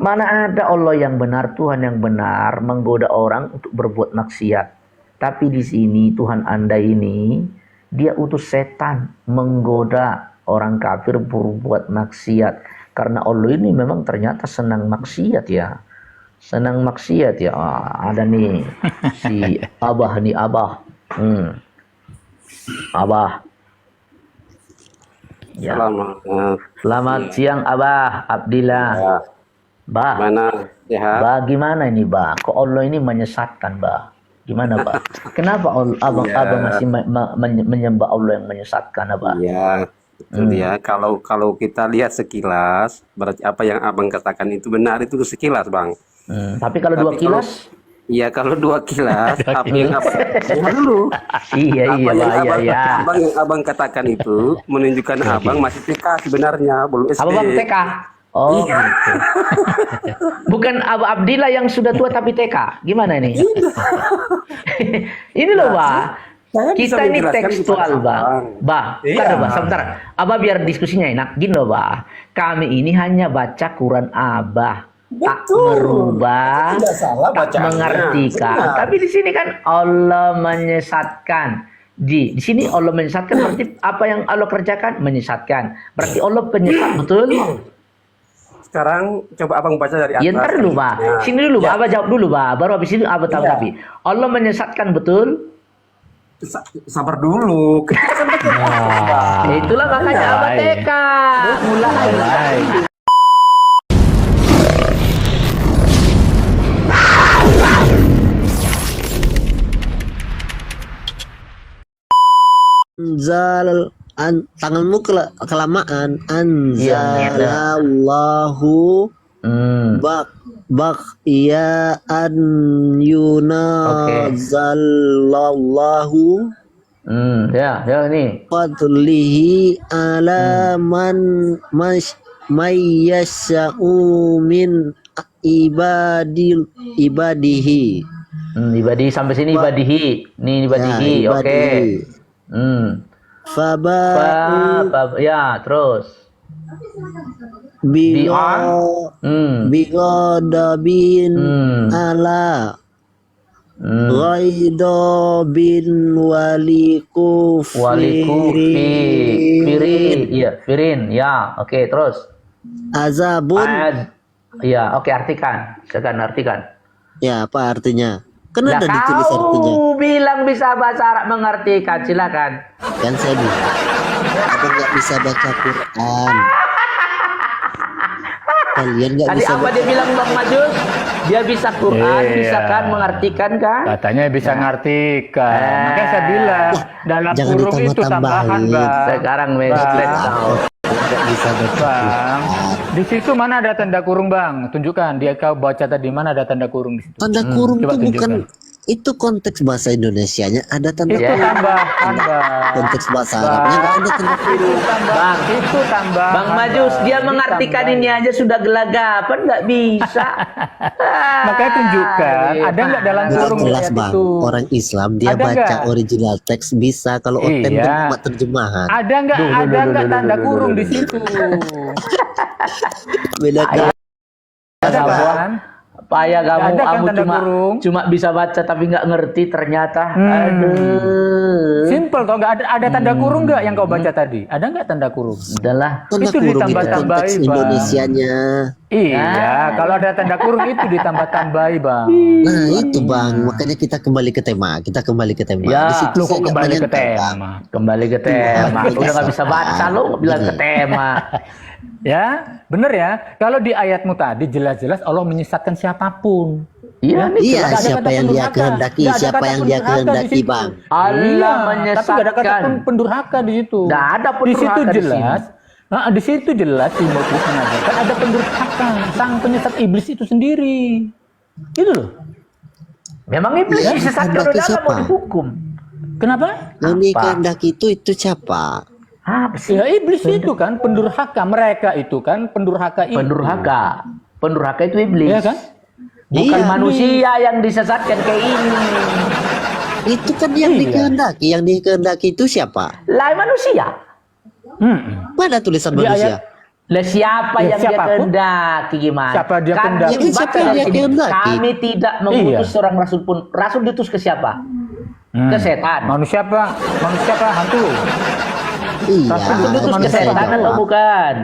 Mana ada Allah yang benar, Tuhan yang benar menggoda orang untuk berbuat maksiat. Tapi di sini Tuhan Anda ini, dia utus setan menggoda orang kafir berbuat maksiat. Karena Allah ini memang ternyata senang maksiat ya. Senang maksiat ya. Ada nih si Abah nih, Abah. Abah. Ya. Selamat siang Abah Abdillah. Ya. Bah, Mana sehat? bah gimana ini bah? Kok Allah ini menyesatkan bah? Gimana bah? Kenapa abang masih menyembah Allah yang menyesatkan abah? Iya, betul ya. Kalau kita lihat sekilas, berarti apa yang abang katakan itu benar, itu sekilas bang. Tapi kalau dua kilas? Iya, kalau dua kilas, apa yang abang dengar dulu? Iya Abang yang abang katakan itu menunjukkan abang masih TK sebenarnya, belum SD. Abang TK. Oh, gitu. Bukan Abu Abdillah yang sudah tua tapi TK. Gimana ini? Ini loh, Bah. Kita ini tekstual, Bah. Bah, sebentar. Abah biar diskusinya enak. Gini loh, Bah. Kami ini hanya baca Quran Abah. Tak merubah, tak mengartikan. Tapi di sini kan Allah menyesatkan. Di sini Allah menyesatkan berarti apa yang Allah kerjakan menyesatkan. Berarti Allah penyesat, betul? Sekarang coba abang baca dari atas. Ya ntar dulu, Pak. Sini dulu, Pak. Abah jawab dulu, Pak. Baru habis itu Abah tanggapi. Allah menyesatkan, betul? Sabar dulu. Itulah makanya Abah TK. Mulai. Tanganmu kelamaan. Anzalallahu ya an yunazallallahu Ya ini fadlihi ala man mayyasha'u min ibadihi. Ibadihi sampai sini ibadihi. Nih ibadihi, oke. Ya, terus. Bigodabin ala ghaidobin firin. Ya, oke, terus. Azabun. Ya, oke, artikan. Silakan artikan. Ya, apa artinya? Kan ada ditulis artinya. Bilang bisa bahasa Arab mengartikan, silakan. Kan saya bilang, apa nggak bisa baca Quran? Kalian nggak bisa. Tadi apa dia bilang Bang Majus? Dia bisa Quran, bisa kan mengartikan kan? Katanya bisa ngartikan. Makanya saya bilang dalam kurung itu tambahan, Bang. Sekarang nggak bisa baca Quran. Di situ mana ada tanda kurung, Bang? Tunjukkan. Dia kau baca tadi mana ada tanda kurung di situ? Tanda kurung itu bukan, itu konteks bahasa Indonesianya ada tanda kurung. Tambahan, Bang. Konteks bahasa Arabnya nggak ada tanda kurung. Bang, itu tambah. Bang Majus dia mengartikan ini aja sudah gelagapan, nggak bisa. Makanya tunjukkan ada nggak dalam kurung jelas Bang. itu? Orang Islam dia Ada baca nggak? original teks bisa, kalau oten kan cuma terjemahan. Ada nggak tanda kurung di situ? Beda kan? Ada kan? Payah kamu tanda kurung? cuma bisa baca tapi nggak ngerti ternyata. Aduh. Simple toh, nggak ada tanda kurung nggak yang kau baca tadi? Ada nggak tanda kurung? Udahlah. Tanda Itu kurung itu ditambah-tambahi, konteks Bang. Indonesianya. Iya, kalau ada tanda kurung itu ditambah-tambahi, Bang. Nah itu Bang, makanya kita kembali ke tema. Ya, Di situ Lu saya kok nggak kembali ke menyangka, Bang. tema? Kembali ke tema. Udah nggak bisa baca lo bilang ke tema. Ya, bener ya. Kalau di ayatmu tadi jelas-jelas Allah menyesatkan siapapun. Iya, Iya, Nggak ada siapa kata yang dia pendurhaka. kehendaki, Nggak ada siapa kata yang dia pendurhaka di kehendaki situ. Bang. Allah Iya, tapi nggak ada kata menyesatkan. pendurhaka di situ. Nggak ada Di pendurhaka situ di jelas. Di situ jelas Timotius mengatakan ada pendurhaka, sang penyesat iblis itu sendiri. Itu loh. Memang iblis Ya, disesatkan kehendaki udah siapa? mau dihukum. Kenapa? Yang dikehendaki itu siapa? Apa sih? Ya iblis itu kan pendurhaka, mereka itu kan pendurhaka itu. Pendurhaka itu iblis. Iya kan? Bukan Iya, manusia yang disesatkan kayak ini. Itu kan yang Iya. dikehendaki. Yang dikehendaki itu siapa? Lah manusia. Mana tulisan Di manusia? Lah siapa Ya, yang dia siapapun. kehendaki gimana? Siapa dia Kami kehendaki? Ya, kan siapa bahkan yang dia ini, kehendaki? kami tidak mengutus Iya. seorang rasul pun. Rasul diutus ke siapa? Ke setan. Manusia apa? Manusia apa? Hantu. Iya, Rasul Rasul diutus ke manusia setan jawab. atau bukan?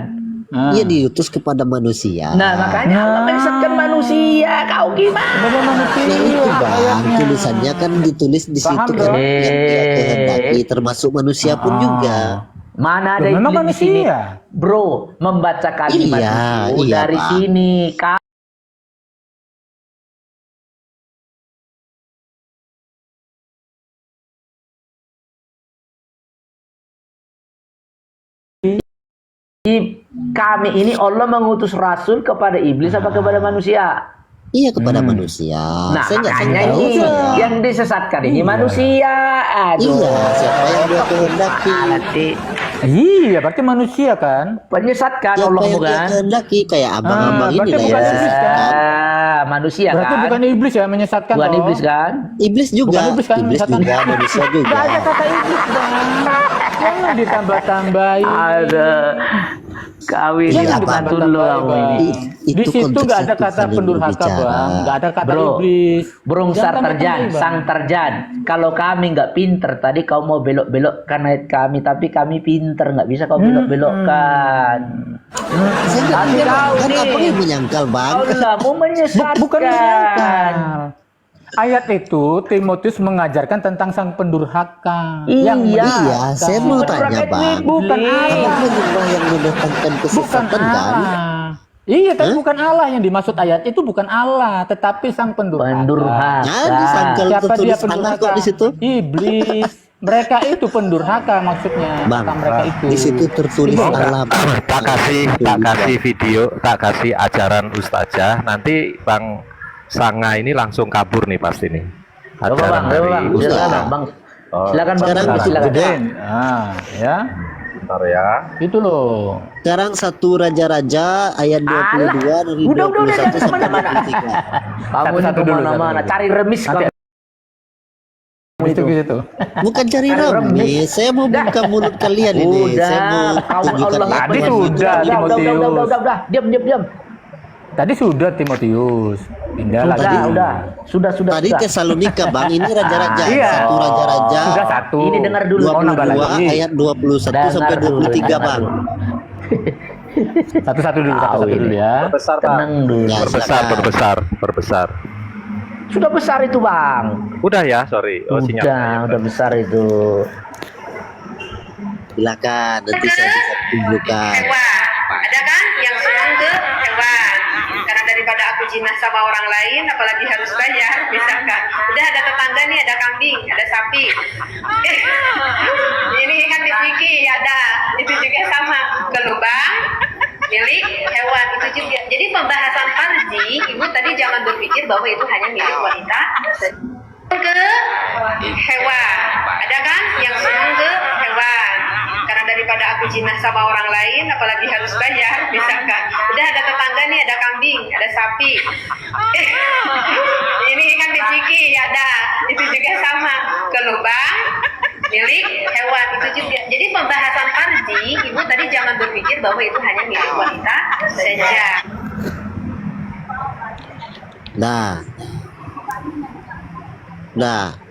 Ia diutus kepada manusia. Nah, makanya Allah Nah. menyesatkan manusia. Kau gimana? Sebagai manusia. Nah itu bang, ayatnya. tulisannya kan ditulis di Paham, situ bro. kan yang dia kehendaki, termasuk manusia pun juga. Mana ada Memang iblis di sini? manusia. Bro, membaca kalimat Iya, itu iya, dari Pak. sini. Kami ini Allah mengutus rasul kepada iblis apa kepada manusia? Iya kepada manusia. Nah, Saya nggak makanya tahu ini saya. yang disesatkan ini Iya. manusia. Aduh. Iya, siapa yang dia kehendaki? Nanti Iya, berarti manusia kan? penyesatkan Siapa Allah yang dia bukan? kehendaki? Kayak abang-abang ini berarti lah bukan yang iblis, disesatkan. Manusia Berarti kan? bukan iblis ya menyesatkan Bukan toh? iblis kan? Iblis juga, Bukan iblis kan, iblis misalkan. juga, manusia juga. Gak ada kata iblis bang. Jangan ditambah-tambahin. Ada kawin Iya, dengan Bang. mantul lo kamu ini. Itu Di situ konteks gak ada Tuhan kata yang pendurhaka berbicara. bang, gak ada kata Bro, iblis. Burung Jangan sar terjan, tambah-tambahin, Bang. sang terjan. Kalau kami nggak pinter, tadi kau mau belok-belok karena kami, tapi kami pinter, nggak bisa kau belok-belokkan. Saya nggak Tapi tahu, kau kan nih, apa yang menyangkal bang? Allah mau menyesatkan. Bukan menyangkal. Ayat itu Timotius mengajarkan tentang sang pendurhaka. Iya. Iya, saya mau Pendurhaka tanya ini bang. bukan Iblis. Apa Allah. penyembah yang mendatangkan Bukan kesesatan kan? Allah. Iya, tapi bukan Allah yang dimaksud ayat itu bukan Allah, tetapi sang pendurhaka. Pendurhaka. Nah, disangkal Siapa dia tertulis Allah pendurhaka? kok di situ. Iblis. Mereka itu pendurhaka maksudnya. Bang, Kata mereka itu. di situ tertulis Iya. Allah. tak kasih video, tak kasih ajaran ustazah, nanti Bang Sanga ini langsung kabur nih pasti nih. Coba bang, coba bang, silakan Ustaz. bang. Silakan bang, Sekarang silakan. Gedein. Ah, ya. Bentar ya. Itu loh. Sekarang 1 Raja-Raja ayat 22 dari Udah, 21 jangan sampai kemana-mana. 23. Kamu ini Satu dulu, kemana-mana, satu dulu. cari remis Nanti kamu itu gitu. Bukan cari remis, saya mau buka mulut kalian ini. Saya mau Udah, kamu tunjukkan Allah. Tadi iman. sudah, Timotius. Udah, diam. Tadi sudah Timotius. Pindah lagi. Sudah. Tadi Tesalonika bang, ini Raja-Raja. Iya. 1 Raja-Raja Sudah satu. Ini dengar dulu. Mau nambah 22 lagi. ayat 21 Dengar sampai dulu, 23 dengar bang. dulu. Satu-satu dulu, Tahu satu-satu ini. dulu ya. Besar Tenang dulu. Ya, silakan. Berbesar. Sudah besar itu bang. Udah ya, sorry. Oh, sinyal. Udah besar itu. Silakan, nanti saya bisa tunjukkan. Hewan, ada kan yang senang ke hewan, karena daripada aku jinah sama orang lain apalagi harus bayar, misalkan udah ada tetangga nih, ada kambing, ada sapi. Ini kan dipikir ada, itu juga sama ke lubang milik hewan itu juga. Jadi pembahasan farji, ibu tadi jangan berpikir bahwa itu hanya milik wanita. Ke hewan, ada kan yang senang ke hewan, karena daripada aku jinah sama orang lain apalagi harus bayar, misalkan udah ada tetangga nih, ada kambing, ada sapi. Ini kan dipikir ada, itu juga sama ke lubang milik hewan itu juga. Jadi pembahasan farji, ibu tadi jangan berpikir bahwa itu hanya milik wanita saja. Nah,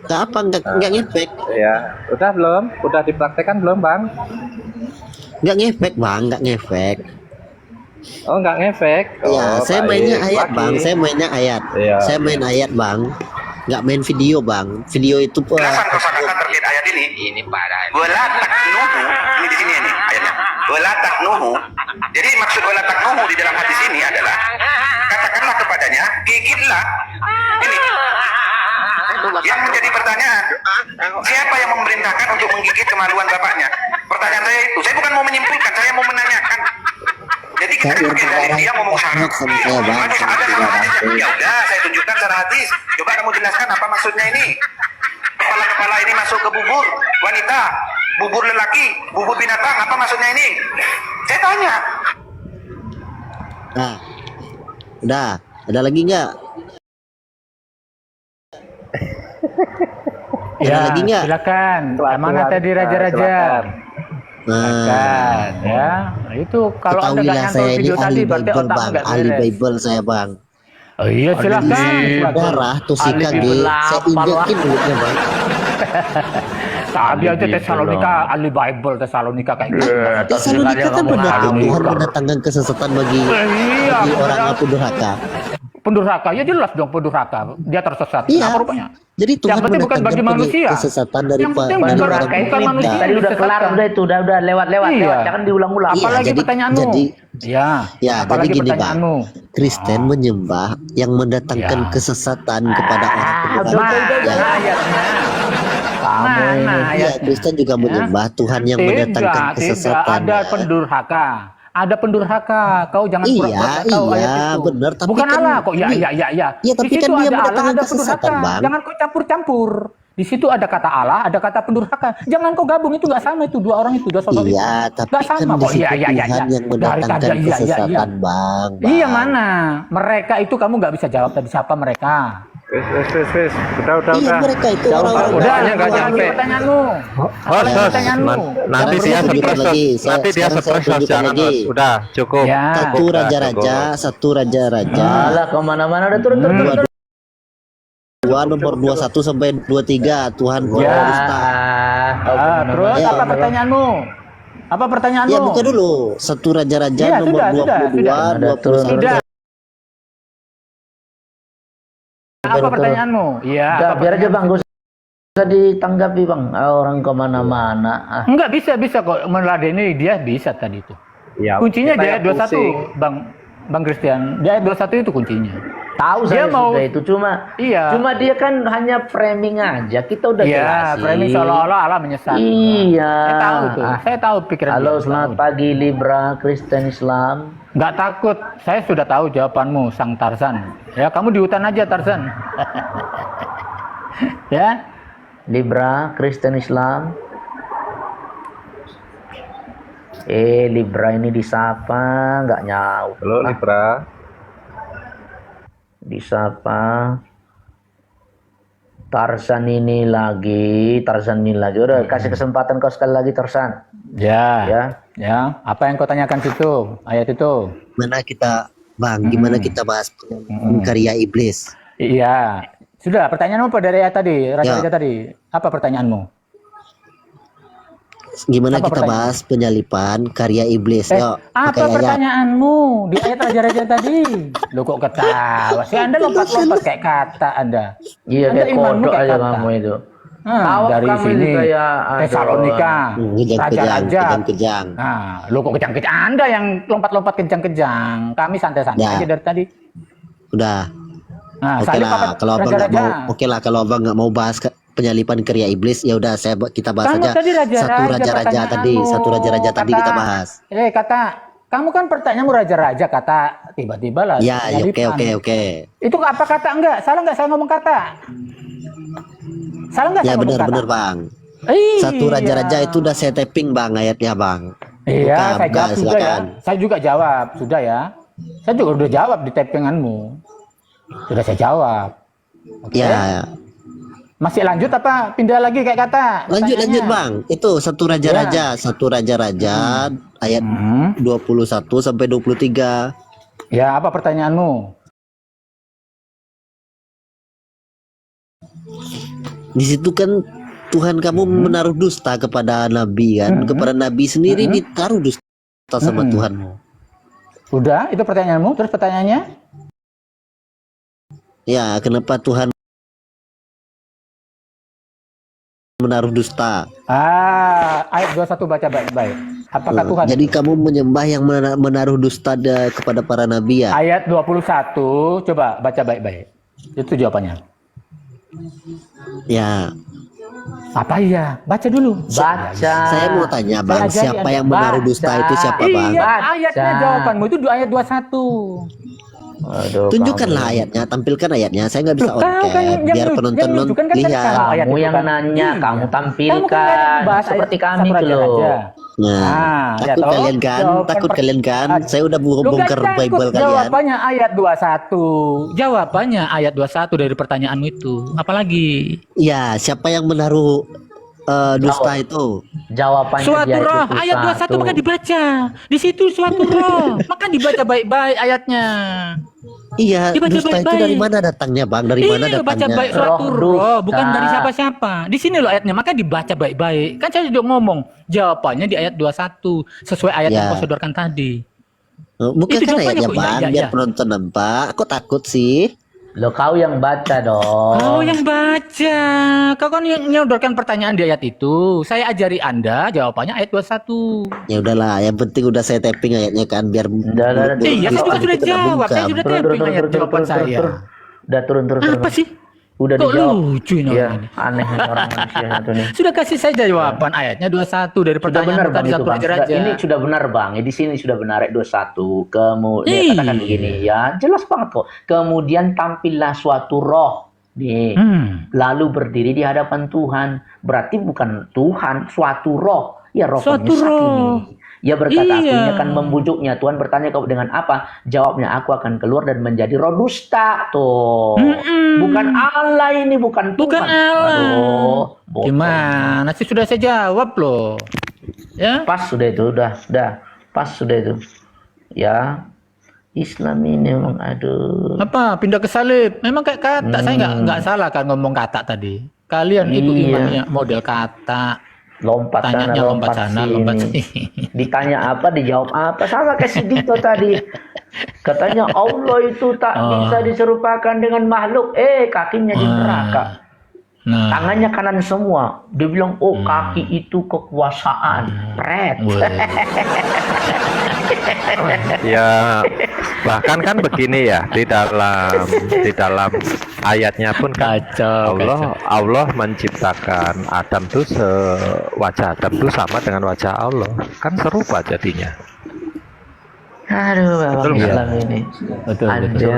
apa nggak ngefek? Ya, udah belum? Udah dipraktekkan belum, Bang? Nggak ngefek bang, nggak ngefek. Oh, nggak ngefek. Ya, Oh, saya baik. mainnya ayat Lagi. bang, saya mainnya ayat. Iya. Saya main ayat bang, nggak main video bang. Video itu Penjelasan kosakata terkait ayat ini parah. Wala taknuhu, ini di sini ini ayatnya. Wala taknuhu. Jadi maksud wala taknuhu di dalam hadis ini adalah katakanlah kepadanya, gigitlah. Ini yang menjadi pertanyaan, siapa yang memerintahkan untuk menggigit kemaluan bapaknya? Pertanyaan saya itu, saya bukan mau menyimpulkan, saya mau menanyakan. Jadi kita Saya pakai dalil, dia ngomong syarat. sama Dia saya, ngomong Bang. hadis, ada sama hadisnya. Ya udah, saya tunjukkan secara hadis. Coba kamu jelaskan apa maksudnya ini. Kepala-kepala ini masuk ke bubur wanita, bubur lelaki, bubur binatang, apa maksudnya ini? Saya tanya. Nah, udah, ada lagi nggak? Ada Ya, lagi nggak? silakan. Mana tadi raja-raja? Silakan. Kan, ya. Nah, itu kalau Anda nggak Ketahuilah nyantol saya ini video tadi ahli berarti Bible otakmu bang, nggak ahli beres. Bible saya bang. Oh iya silakan. Darah tuh si ahli KG, Bible saya apa, ingetin mulutnya bang. Tadi aja Bible Tesalonika, ahli Bible Tesalonika kayak gitu. Tesalonika kan benar tuh ahli. Tuhan mendatangkan kesesatan bagi Iya, bagi orang benar. apa durhaka. Pendurhaka, ya jelas dong pendurhaka. Dia tersesat. Iya. Apa rupanya? Jadi Tuhan Yang penting bukan bagi mendatangkan manusia. kesesatan dari Yang penting dari bukan orang rakyat, bukan kita. manusia. Tadi udah kelar, udah itu, udah lewat, Iya. jangan diulang-ulang. Iya, Apalagi jadi- pertanyaanmu? jadi- ya, Ya, apalagi jadi gini bang, pertanyaanmu? Kristen menyembah yang mendatangkan Ya. kesesatan kepada orang udah, pendurhaka. udah, Ya, ayatnya. Kamu Mana ini. iya, ayatnya? Kristen juga menyembah Tuhan yang mendatangkan Tidak, kesesatan. ada ya. pendurhaka. Ada pendurhaka. Kau jangan Iya, pura-pura tahu iya, ayat itu. benar, tapi Bukan kan Allah kok. Ya, ini- ya, ya, ya. Iya, tapi Di kan situ dia ada Allah, mendatangkan ada kesesatan, pendurhaka. Bang. Jangan kau campur-campur. Di situ ada kata Allah, ada kata pendurhaka. Jangan kau gabung, itu nggak sama itu dua orang itu, dua sosok itu. Iya, tapi Nggak kan sama di kok. situ Iya, iya, iya, Tuhan iya. yang mendatangkan Dari tadi, iya, iya, kesesatan, iya. bang. Iya mana? Mereka itu kamu nggak bisa jawab tadi siapa mereka. Wes. Udah. Iya, mereka itu orang-orang. Udah, orang- nggak orang- nyampe. Pertanyaanmu. Host, Pertanyaanmu. nanti Sekarang dia saya tunjukkan stres, lagi. host. Nanti dia Sekarang saya stres, host. tunjukkan Jangan, lagi. host. Udah, cukup. Ya. Satu Cukup, raja-raja, cukup. satu raja-raja. Alah, kemana-mana udah turun. Dua nomor 21 sampai 23 Tuhan Ya. Dusta. Terus Ya. apa pertanyaanmu? Apa pertanyaanmu? Ya buka dulu. Satu raja-raja Iya, nomor sudah, 22, sudah. 21. Tidak. Apa pertanyaanmu? Iya. Udah, apa biar aja pertanyaan- bang, gak usah ditanggapi bang. Orang kemana-mana. Enggak bisa kok meladeni dia bisa tadi itu. Ya, Kuncinya kita di ayat yang 21, pusing. Bang Christian. Di ayat 21 itu kuncinya. Tahu Dia saya mau- sudah itu, Iya. cuma dia kan hanya framing aja. Kita udah Iya, jelasin. framing seolah-olah Allah menyesat. Iya. Saya tahu tuh. Saya tahu pikiran Halo, dia. selamat pagi Libra Kristen Islam. Nggak takut. Saya sudah tahu jawabanmu, Sang Tarzan. Ya, kamu di hutan aja, Tarzan. Ya. Libra Kristen Islam. Libra ini disapa, nggak nyaut. Halo, Libra. Disapa. Tarzan ini lagi. Udah, kasih kesempatan kau sekali lagi, Tarzan. Ya. Ya. Ya. Apa yang kau tanyakan situ? Ayat itu. Mana kita Bang, gimana kita bahas karya iblis? Iya. Sudah, pertanyaanmu apa dari ayat tadi? Raja-raja tadi. Apa pertanyaanmu? Gimana Apa kita pertanyaan? bahas penyalipan karya iblis? Yuk, Apa pakai ayat. pertanyaanmu di ayat raja-raja tadi? Lo kok ketawa sih? Anda lompat-lompat kayak kata Anda. Iya, Anda kayak imanmu kodok kayak aja kata. kamu itu. Nah, dari kamu sini itu kayak, Tesalonika, raja-raja. Kejang. Nah, lo kok kejang-kejang? Anda yang lompat-lompat kejang-kejang. Kami santai-santai Ya. aja dari tadi. Udah. Nah, Oke salib lah, apa kalau abang nggak raja-raja? mau, oke lah kalau abang nggak mau bahas penyalipan karya iblis, ya udah kita bahas Kamu aja tadi raja-raja satu raja-raja tadi, pertanyaanmu. satu raja-raja tadi Kata- kita bahas. Kata, kamu kan pertanyaanmu raja-raja, kata tiba-tiba lah. Ya, ya, penyalipan. oke. Itu apa kata enggak? Salah enggak saya ngomong kata? Salah enggak Ya saya ngomong kata? benar Bang. Iya. Satu raja-raja itu udah saya tapping Bang ayatnya Bang. Iya, saya Buka, jawab sudah ya. silakan. Saya juga jawab, sudah ya. Saya juga udah jawab di tappinganmu. Sudah saya jawab. Oke. Ya, Masih lanjut apa pindah lagi kayak kata? lanjut Pertanyaannya. Bang. Itu satu raja-raja ayat 21 sampai 23. Ya, apa pertanyaanmu? Di situ kan Tuhan kamu menaruh dusta kepada nabi kan, kepada nabi sendiri ditaruh dusta sama Tuhanmu. Udah, itu pertanyaanmu. Terus pertanyaannya? Ya, kenapa Tuhan menaruh dusta? Ayat 21 baca baik-baik. Apakah Tuhan? Jadi kamu menyembah yang menaruh dusta kepada para nabi ya? Ayat 21 coba baca baik-baik. Itu jawabannya. Ya, Apa iya? Baca dulu. Baca. saya mau tanya Bang, Saya ajari siapa Anda. yang menaruh dusta Baca. itu siapa Bang? Iya, Baca. ayatnya jawabanmu itu di ayat 21. Aduh, Tunjukkanlah ayatnya, tampilkan ayatnya. Saya nggak bisa Loh, on kau kan cam, yang biar nu- penonton yang nunjukkan kan lihat. kamu. ayat kamu itu yang kan. nanya, Iya. kamu Kamu kan tampilkan bahas seperti ayat kami satu tuh loh. raja-raja. Nah, ya takut toh? kalian kan? Jawaban Takut kalian kan? Saya udah Lu nggak bongkar takut, Bible kalian. Jawabannya ayat 21. Jawabannya ayat 21 dari pertanyaanmu itu. Apalagi? Ya, siapa yang menaruh dusta itu? Jawabannya Suatu dia roh, itu ayat 21 maka dibaca. Di situ suatu roh, maka dibaca baik-baik ayatnya. Iya, Dibaca dusta itu baik-baik. dari mana datangnya, Bang? Dari mana Iya, baca datangnya? baik suatu Roh roh, dusta. bukan dari siapa-siapa. Di sini loh ayatnya, maka dibaca baik-baik. Kan saya sudah ngomong, jawabannya di ayat 21 sesuai ayat yang Ya. kau sodorkan tadi. Bukan Itu kan jawabannya ayatnya, kok. Bang, Iya, biar iya. penonton nampak. Kok takut sih? Loh, kau yang baca dong. Kau yang baca, kau kan yang nyodorkan pertanyaan di ayat itu. Saya ajari Anda, jawabannya ayat 21. Ya udahlah, yang penting udah saya tapping ayatnya kan biar Udah, Iya, saya juga sudah kita jawab. Saya bungkam. sudah tapping ayat jawaban saya. Udah turun. Apa sih? Udah Kok dijawab. lucu ini Iya, orang ini? aneh nih orang manusia satu nih. Sudah kasih saya jawaban ayatnya 21 dari Sudah pertanyaan benar Bang tadi itu satu Bang. ajar Sudah- aja. Ini sudah benar Bang. Di sini sudah benar ayat 21. Kemudian Ih. katakan begini ya, jelas banget kok. Kemudian tampillah suatu roh nih. Lalu berdiri di hadapan Tuhan. Berarti bukan Tuhan, suatu roh. Ya roh Suatu penyesat roh. ini. Ya berkata, aku Iya. ini akan membujuknya. Tuhan bertanya, kau dengan apa? Jawabnya, aku akan keluar dan menjadi roh dusta. Tuh. Bukan Allah ini, bukan Tuhan. Bukan Allah. Aduh, bodoh. Gimana sih, sudah saya jawab loh. Ya. Pas sudah itu, udah. Pas sudah itu. Ya, Islam ini memang aduh. Apa? Pindah ke salib. Memang kayak kata. Saya nggak salah kan ngomong kata tadi. Kalian itu Iya. imannya model kata. Lompat Tanyanya sana, lompat sana, sini. lompat sini. Ditanya apa, dijawab apa. Sama kayak si Dito tadi. Katanya Allah itu tak bisa diserupakan dengan makhluk. Kakinya di neraka. Nah, Tangannya kanan semua. Dia bilang, oh kaki itu kekuasaan. Pret. Ya, bahkan kan begini ya, di dalam ayatnya pun kan Kacau, Allah menciptakan Adam tuh wajah Adam tuh sama dengan wajah Allah, kan serupa jadinya. Aduh, Bapak Betul nggak? Islam ini. betul. Ada.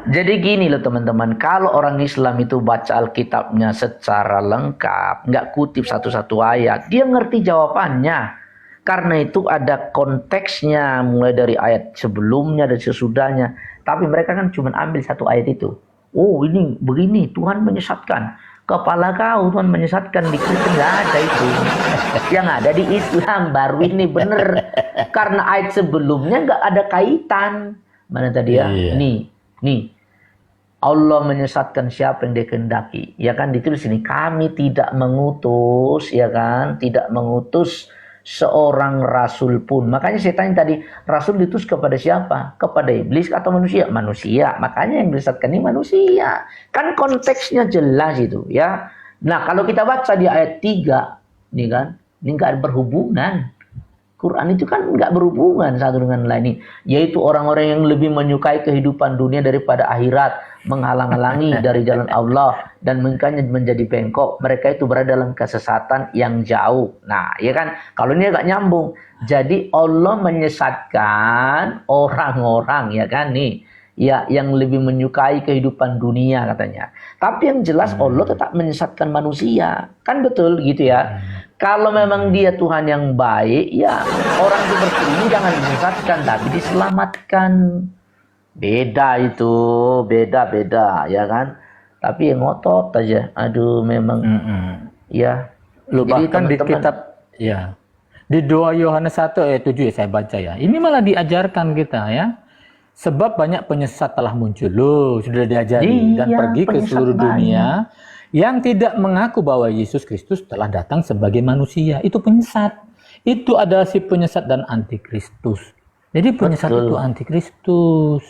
Jadi gini loh teman-teman, kalau orang Islam itu baca Alkitabnya secara lengkap, nggak kutip satu-satu ayat, dia ngerti jawabannya. Karena itu ada konteksnya, mulai dari ayat sebelumnya dan sesudahnya. Tapi mereka kan cuma ambil satu ayat itu. Oh ini begini, Tuhan menyesatkan. Kepala kau Tuhan menyesatkan, di Kristen nggak ada itu. Yang ada di Islam baru ini bener. Karena ayat sebelumnya nggak ada kaitan. Mana tadi ya? Iya. Nih. Allah menyesatkan siapa yang dia kehendaki. Ya kan ditulis ini, kami tidak mengutus, ya kan? Tidak mengutus seorang rasul pun. Makanya saya tanya tadi, rasul diutus kepada siapa? Kepada iblis atau manusia? Manusia. Makanya yang disesatkan ini manusia. Kan konteksnya jelas itu, ya. Nah, kalau kita baca di ayat 3, nih kan, ini nggak berhubungan. Quran itu kan nggak berhubungan satu dengan lain, yaitu orang-orang yang lebih menyukai kehidupan dunia daripada akhirat, menghalang-halangi dari jalan Allah dan mengkanya menjadi bengkok. Mereka itu berada dalam kesesatan yang jauh. Nah, ya kan, kalau ini agak nyambung. Jadi Allah menyesatkan orang-orang, ya kan nih, ya yang lebih menyukai kehidupan dunia katanya. Tapi yang jelas Allah tetap menyesatkan manusia, kan betul gitu ya. Kalau memang dia Tuhan yang baik, ya orang seperti ini jangan disesatkan, tapi diselamatkan. Beda itu, beda, ya kan. Tapi yang ngotot aja, aduh memang, ya. Lu Jadi bahkan di teman-teman, kitab, ya, di 2 Yohanes 1 ayat 7 ya saya baca ya. Ini malah diajarkan kita ya. Sebab banyak penyesat telah muncul. Loh, sudah diajari dan Iya, pergi ke penyesat seluruh banyak. dunia yang tidak mengaku bahwa Yesus Kristus telah datang sebagai manusia. Itu penyesat. Itu adalah si penyesat dan antikristus. Jadi penyesat Betul. itu antikristus.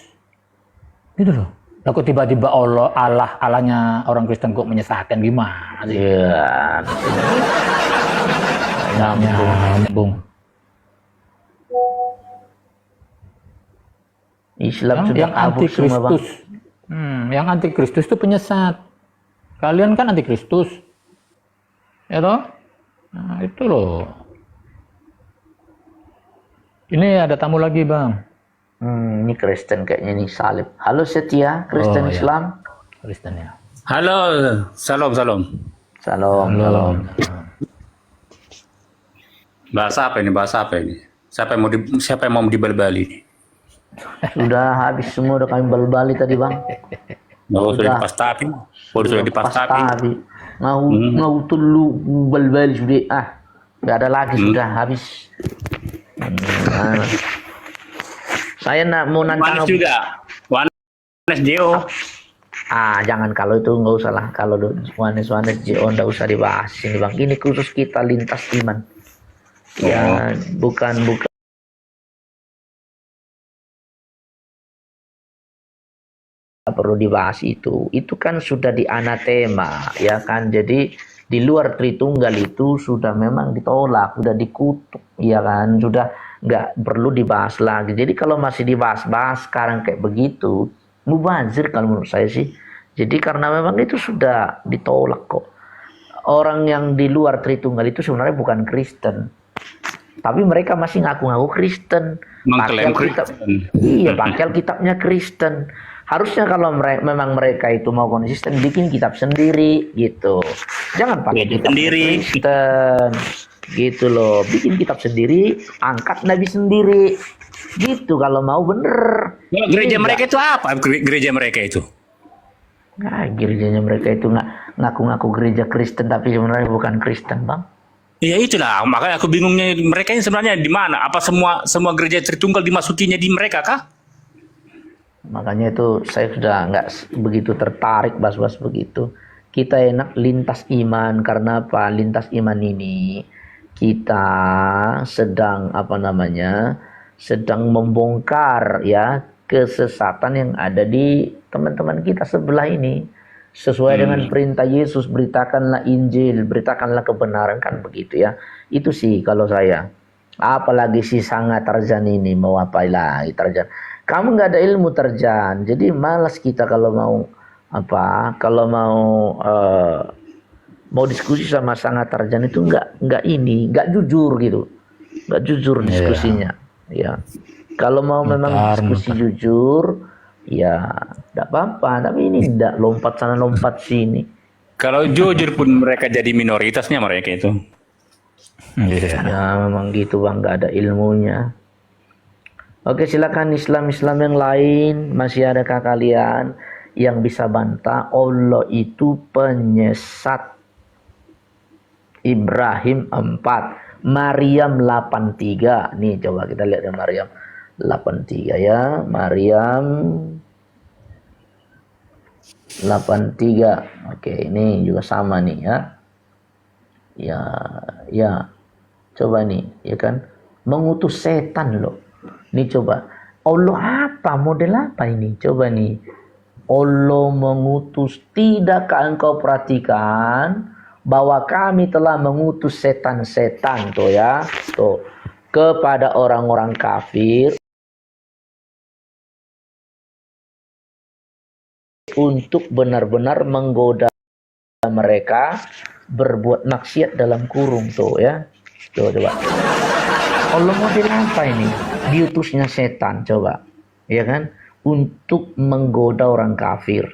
Gitu loh. Lah kok tiba-tiba Allahnya orang Kristen kok menyesatkan, gimana sih? ya, Nyambung. Islam sudah Yang kabur semua, Bang. antikristus. Yang antikristus itu penyesat. Kalian kan antikristus. Ya toh? Nah, itu loh. Ini ada tamu lagi, Bang. Ini Kristen kayaknya nih, salib. Halo Setia, Kristen Oh, ya. Islam. Kristen ya. Halo, salam. Salam. Bahasa apa ini? Siapa yang mau dibal-bali ini? Sudah habis semua, udah kami bal-bali tadi, Bang. Oh, sudah Udah. dipastapin. Oh, sudah dipastapin. Pastabi. Ngau tulu bal sudah nggak ada lagi sudah habis. Nah, saya mau nantang Wanes juga. Wanes Geo. jangan, kalau itu nggak usah lah, kalau Wanes JO nggak usah dibahas ini bang, ini khusus kita lintas iman ya, bukan perlu dibahas itu kan sudah dianatema ya kan. Jadi di luar Tritunggal itu sudah memang ditolak, sudah dikutuk ya kan, sudah nggak perlu dibahas lagi. Jadi kalau masih dibahas-bahas sekarang kayak begitu, mubazir kalau menurut saya sih. Jadi karena memang itu sudah ditolak kok. Orang yang di luar Tritunggal itu sebenarnya bukan Kristen, tapi mereka masih ngaku-ngaku Kristen. Mengklaim Kristen. Iya, pakai kitabnya Kristen. Harusnya kalau memang mereka itu mau konsisten, bikin kitab sendiri gitu. Jangan pakai kitab sendiri. Kristen gitu loh. Bikin kitab sendiri, angkat nabi sendiri. Gitu kalau mau bener. Gereja mereka itu apa? Gereja mereka itu? Nah, gerejanya mereka itu ngaku-ngaku gereja Kristen tapi sebenarnya bukan Kristen, Bang. Iya itulah, makanya aku bingungnya mereka ini sebenarnya di mana? Apa semua gereja Tritunggal dimasukinya di mereka kah? Makanya itu saya sudah nggak begitu tertarik bahas-bahas begitu. Kita enak lintas iman, karena apa? Lintas iman ini kita sedang sedang membongkar ya kesesatan yang ada di teman-teman kita sebelah ini. Sesuai dengan perintah Yesus, beritakanlah Injil, beritakanlah kebenaran, kan begitu ya. Itu sih kalau saya. Apalagi si sangat Tarzan ini, mau apa lagi Tarzan? Kamu nggak ada ilmu Tarzan, jadi malas kita kalau mau diskusi sama sangat Tarzan itu nggak jujur gitu, nggak jujur diskusinya. Ya, kalau mau memang diskusi jujur, ya tidak apa-apa. Tapi ini tidak lompat sana lompat sini. Kalau jujur pun mereka jadi minoritasnya mereka itu. Ya memang gitu bang, nggak ada ilmunya. Oke, silakan Islam yang lain, masih adakah kalian yang bisa bantah Allah itu penyesat? Ibrahim 4, Maryam 83. Nih coba kita lihat ya, Maryam 83 ya. Maryam 83. Oke, ini juga sama nih ya. Ya. Coba nih, ya kan? Mengutus setan loh. Nih coba. Allah apa? Model apa ini? Coba nih. Allah mengutus. Tidakkah engkau perhatikan bahwa kami telah mengutus setan-setan tuh ya. Tuh. Kepada orang-orang kafir untuk benar-benar menggoda mereka berbuat maksiat dalam kurung tuh ya. Coba. Allah model apa ini? Diutusnya setan, coba. Ya kan? Untuk menggoda orang kafir.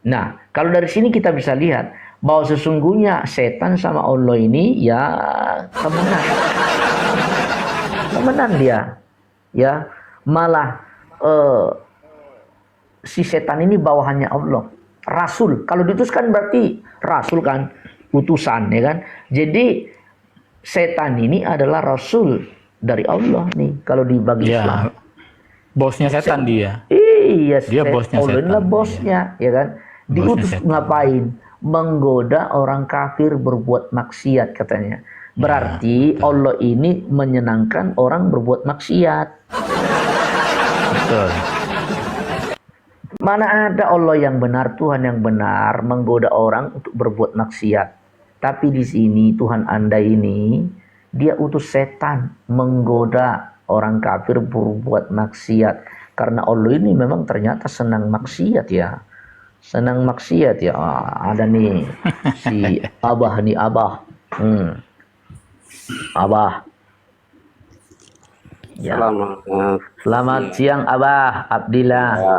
Nah, kalau dari sini kita bisa lihat bahwa sesungguhnya setan sama Allah ini ya temenan dia. Ya, malah si setan ini bawahannya Allah. Rasul. Kalau diutus kan berarti rasul kan, utusan ya kan. Jadi setan ini adalah rasul dari Allah nih kalau dibagi Islam. Bosnya setan dia. Iya, dia bosnya Allah setan. inilah bosnya, ya kan. Diutus ngapain? Menggoda orang kafir berbuat maksiat katanya. Berarti Allah ini menyenangkan orang berbuat maksiat. Betul. Mana ada Allah yang benar, Tuhan yang benar menggoda orang untuk berbuat maksiat. Tapi di sini Tuhan Anda ini dia utus setan menggoda orang kafir berbuat maksiat. Karena Allah ini memang ternyata senang maksiat ya. Senang maksiat ya. Ada nih si Abah nih, Abah. Abah. Ya. Selamat siang Abah Abdillah. Ya.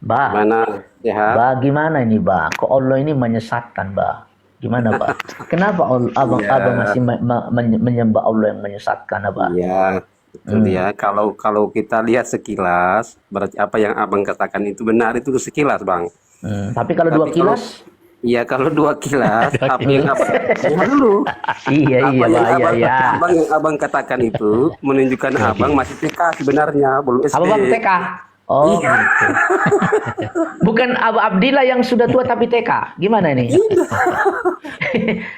Bah. Mana sehat? Bah, gimana ini Bah? Kok Allah ini menyesatkan Bah? Gimana Bah? Kenapa abang masih menyembah Allah yang menyesatkan Abah? Iya, betul ya. Kalau kita lihat sekilas, berarti apa yang abang katakan itu benar, itu sekilas bang. Tapi kalau dua kilas? Iya, kalau 2 kilas, Dua apa yang kilas. Dengar dulu. Iya, Apa iya, yang Pak, iya, abang, iya. yang abang katakan itu menunjukkan abang masih TK sebenarnya, belum SD. Apa Bang TK? Oh, Iya. gitu. Bukan Abu Abdillah yang sudah tua tapi TK. Gimana ini?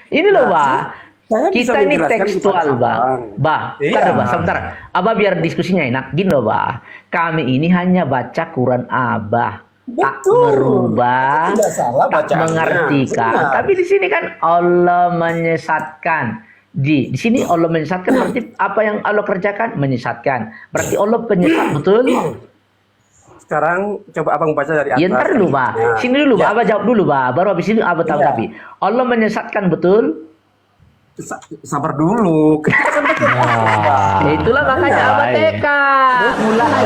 Ini loh, Bah. Saya bisa Kita ini menjelaskan tekstual, kepada Bang. abang. Bah, Iya. bentar, Bah, sebentar. Abah biar diskusinya enak. Gini loh, Bah. Kami ini hanya baca Quran Abah. Tak merubah, Tidak salah tak bacaannya. mengartikan. Benar. Tapi di sini kan Allah menyesatkan. Di sini Allah menyesatkan berarti apa yang Allah kerjakan menyesatkan. Berarti Allah penyesat, betul? Sekarang coba abang baca dari atas. Ya ntar dulu, Bah. Ya. Sini dulu, Bah. Ya. Abah jawab dulu, Bah. Baru habis ini Abah tahu Iya. tapi Allah menyesatkan, betul? Sabar dulu. Ya itulah makanya Abah TK. Mulai.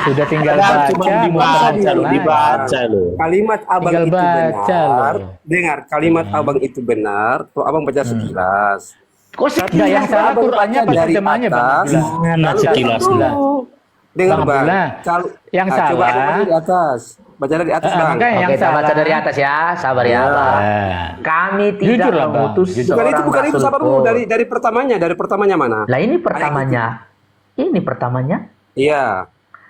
Sudah tinggal Padahal baca, cuma bukan dibaca loh, mulai. dibaca loh. Kalimat abang Tinggal itu baca benar. loh. Dengar, kalimat abang itu benar. Tuh abang baca sekilas. Kok sih? Nah, yang salah Abang Qurannya baca apa dari terjemahannya, Bang atas. Abdullah? Lalu sekilas. Dengar Bang bang. Abdullah, yang coba salah. abang baca dari atas. Baca dari atas bang. makanya yang Oke, kita baca salah. dari atas ya. Sabar ya, Abah. Nah. Kami tidak Jujur lah, Bang. mengutus Jujur. Bukan itu, seorang bukan itu. rasul Sabar dulu. pun. Dari pertamanya mana? Lah ini pertamanya. Ini pertamanya. Iya.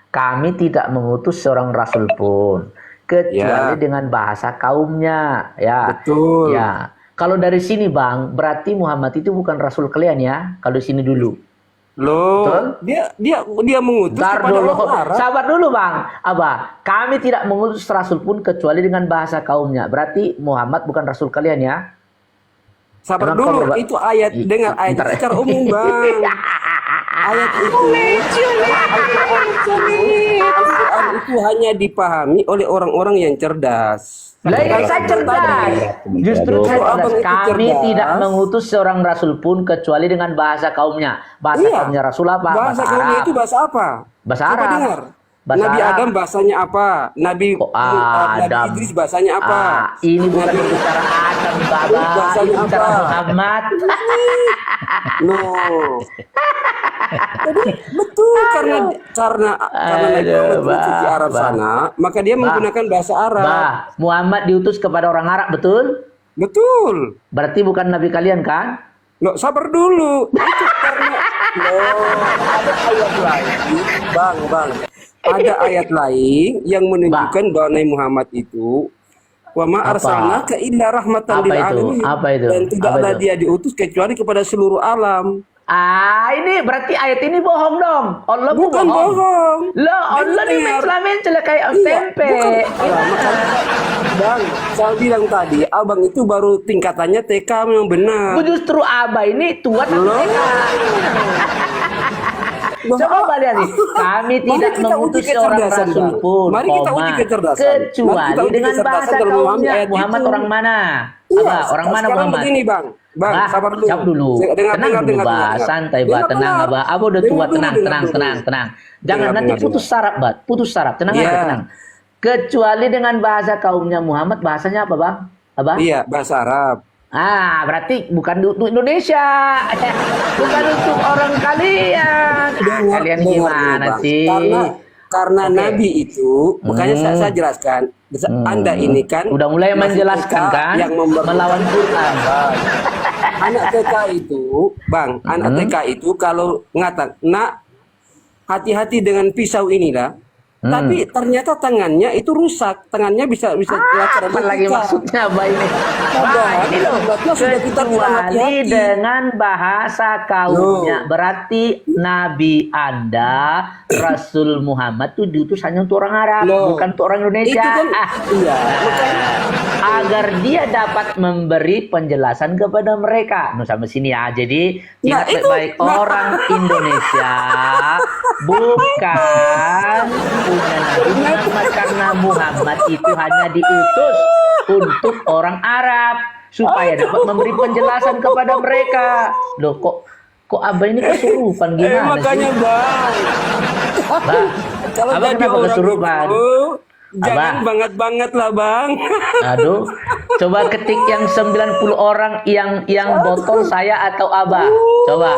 Kami tidak mengutus seorang rasul pun kecuali Ya. dengan bahasa kaumnya, ya. Betul. Ya. Kalau dari sini, Bang, berarti Muhammad itu bukan rasul kalian ya. Kalau di sini dulu. Loh, Betul? dia mengutus Bentar kepada dulu. orang Arab. Sabar dulu, Bang. Abah, kami tidak mengutus rasul pun kecuali dengan bahasa kaumnya. Berarti Muhammad bukan rasul kalian ya. Sabar Emang dulu, kau ber- itu ayat, dengar ayat Bentar. secara umum bang. Ayat itu, Al-Quran itu hanya dipahami oleh orang-orang yang cerdas. Lah ini saya cerdas. Justru saya Kalau abang cerdas. itu Kami cerdas. tidak mengutus seorang rasul pun kecuali dengan bahasa kaumnya. Bahasa Iya. kaumnya rasul apa? Bahasa kaumnya Arab. itu bahasa apa? Bahasa Coba Arab. dengar. Bahasa Nabi Arab. Adam bahasanya apa? Nabi Kok Nabi Adam? Idris bahasanya apa? Ini bukan Nabi- bicara Adam, Baba. Bahasanya Ini bicara apa? Muhammad. No. Jadi betul karena Nabi Aduh, Muhammad itu di Bah, Arab Bah. sana, maka dia menggunakan bahasa Arab. Bah, Muhammad diutus kepada orang Arab, betul? Betul. Berarti bukan nabi kalian kan? Loh, sabar dulu. Itu karena ada ayat lain, Bang. Ada ayat lain yang menunjukkan bahwa Nabi Muhammad itu wa ma Apa? arsalnaka illa rahmatan Apa lil itu? alamin. Apa itu? Dan tidaklah Apa itu? dia diutus kecuali kepada seluruh alam. Ini berarti ayat ini bohong dong. Allah Bukan bohong. Loh, Allah ini Benar. Islamin kayak Iya, tempe. bukan. Makanya, Bang, saya bilang tadi, abang itu baru tingkatannya TK memang benar. Justru Abah ini tua tapi Loh. TK. Coba lihat nih, kami Mari tidak kita mengutus uji seorang kecerdasan, rasul Bang. pun, Mari kita uji kecerdasan. Mari kecuali kita uji dengan kecerdasan bahasa dalam memahami kaumnya. ayat Muhammad itu. orang mana? Iya, Abah, orang mana sekarang Muhammad? begini, Bang, Bah, sabar dulu. jawab dulu. Dengar, Tenang dulu, Bah. dengar. Santai, Bah. Dengar, Tenang, dengar. Abah. Abah udah Dengar tua. dulu, Tenang, dengar tenang, dulu. tenang, tenang. Jangan Dengar, nanti dengar putus saraf, Bah. Putus saraf. Tenang aja, Iya. tenang. Kecuali dengan bahasa kaumnya Muhammad, bahasanya apa, Bang? Abah? Iya, bahasa Arab. Berarti bukan untuk Indonesia. Bukan untuk orang kalian. Kalian Dengar dulu, gimana Bang. sih? Karena Oke. Nabi itu, makanya saya jelaskan. Anda ini kan Udah mulai masih menjelaskan TK kan? yang memperlukan Melawan Quran. anak TK itu, Bang, anak TK itu kalau ngata, nak hati-hati dengan pisau inilah. Tapi ternyata tangannya itu rusak, tangannya bisa celaka dan Apa lagi terluka. maksudnya, Bah ini? Padahal Bah, ini loh. sudah kita bilang Kecuali hati-hati. dengan bahasa kaumnya. Loh. Berarti Nabi Anda, Rasul Muhammad itu diutus hanya untuk orang Arab, Loh. bukan untuk orang Indonesia. Itu kan, iya, Agar dia dapat memberi penjelasan kepada mereka. Sampai sini ya. Jadi Nah, ingat itu- baik-baik orang Indonesia bukan punya Nabi Muhammad, karena Muhammad itu hanya diutus untuk orang Arab supaya dapat memberi penjelasan kepada mereka. Loh, kok Abah ini kesurupan gimana makanya sih? Bang, Bah, kalau Abah jadi kenapa orang kesurupan? itu, jangan Abang. banget-banget lah Bang. Aduh, coba ketik yang 90 orang yang botol saya atau Abah. Coba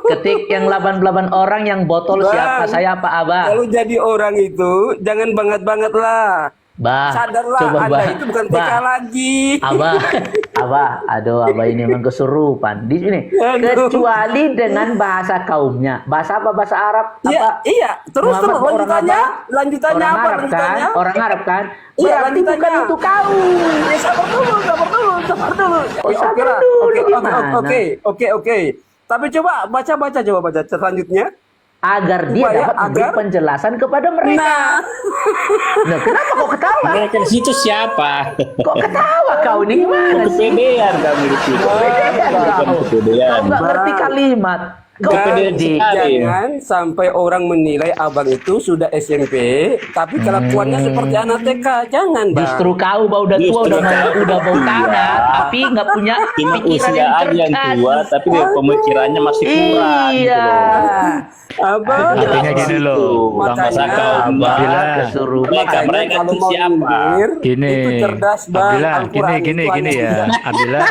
ketik yang 88 orang yang botol Bang, siapa, saya apa Abah. Kalau jadi orang itu, jangan banget-banget lah. Bah, Sadarlah, coba Anda bah, itu bukan TK bah. lagi. Abah ini memang kesurupan di sini. Aduh. Kecuali dengan bahasa kaumnya. Bahasa apa? Bahasa Arab? Iya, Apa? iya. Terus Muhammad orang lanjutannya, apa? lanjutannya Orang apa? Arab kan? Lanjutannya? Orang Arab kan? Iya, Berarti lanjutannya. bukan itu kaum. Sabar dulu. Ya, sabar oke lah. dulu, Oke, gimana? oke. Tapi coba baca selanjutnya. Agar dia Supaya dapat memberi agar- penjelasan kepada mereka. Nah, Nah, kenapa kok ketawa? Mereka di situ siapa? Kok ketawa kau ini gimana sih? Kepedean kamu di situ. Kau nggak ngerti kalimat. Kau dan pede. jangan sampai orang menilai abang itu sudah SMP, tapi kelakuannya seperti anak TK. Jangan, Bang. Justru kau udah tua, udah bau tanah, tapi nggak punya Cuma pikiran yang usia aja yang cerdas. tua, tapi dia pemikirannya masih kurang. gitu Iya. loh. Abang, Artinya gini loh, Bang makanya Masaka, Abah Bila kesurupan. Mereka makanya kalau itu mau siapa? nyindir, Gini, itu cerdas, Bang. Abdillah, Al-Quran gini itu hanya ya, Abdillah.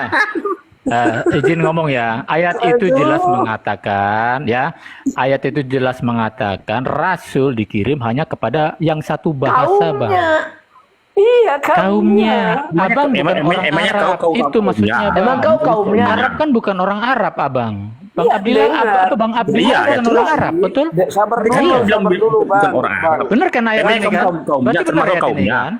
Izin ngomong ya, ayat itu jelas mengatakan ya, ayat itu jelas mengatakan Rasul dikirim hanya kepada yang satu bahasa, Bang. Iya, Kaumnya, Abang bukan orang emangnya Arab. kau Itu maksudnya, kaumnya. Bang. Emang kau kaumnya? Arab kan bukan orang Arab, Abang. Bang Iya, Abdillah, dengar. apa Bang Abdillah Iya, bukan itu orang Arab, betul? Sabar Kan dulu, lo bilang sabar dulu, bukan Bang. orang Bang. Arab. Benar kan ayat Emang ini kan? kaumnya Berarti benar termasuk ayat ini kaumnya? kan?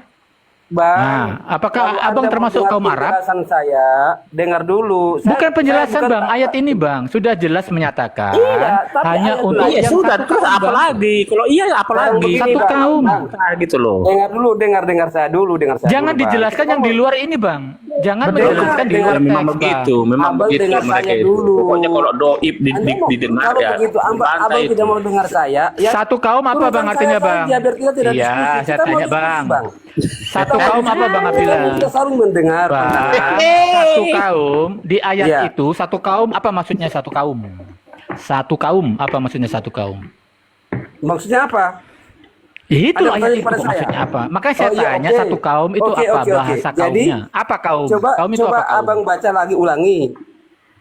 Bang, Nah, apakah kalau Abang Anda termasuk mendengar kaum Arab? penjelasan saya, dengar dulu. Bukan penjelasan, bukan- Bang. Ayat ini, Bang, sudah jelas menyatakan Iya, tapi hanya ayat untuk lain- Iya yang sudah, satu terus kaum, apa Bang. lagi? Kalau iya apa Sekarang lagi? begini, Satu Bang. kaum. Bang, Nah, gitu loh. dengar saya dulu, Jangan Bang. dijelaskan yang di luar ini, Bang. Jangan Betul, menjelaskan di dengar. luar Memang teks, Bang. begitu, memang Abang begitu dengar mereka saya itu. dulu. Pokoknya kalau doib Anda mau- didengar kalau ya. begitu, abang dibantai tidak itu. mau dengar saya. Ya, Satu kaum apa, turunkan Bang, artinya, saya Bang? saja, biar kita tidak Iya, diskusi. saya Kita mau tanya, diskusi, Bang. Satu kaum apa, Bang Abdillah? Kita saling mendengar. Bang, satu kaum di ayat Iya. itu, satu kaum apa maksudnya satu kaum? Satu kaum apa maksudnya satu kaum? Maksudnya apa? Itu Anda ayat bertanya itu kepada saya? maksudnya apa? Makanya saya Oh, iya, tanya oke. satu kaum itu Oke, apa oke. bahasa Jadi, kaumnya? Apa kaum? Coba Kaum itu coba apa kaum? abang baca lagi ulangi.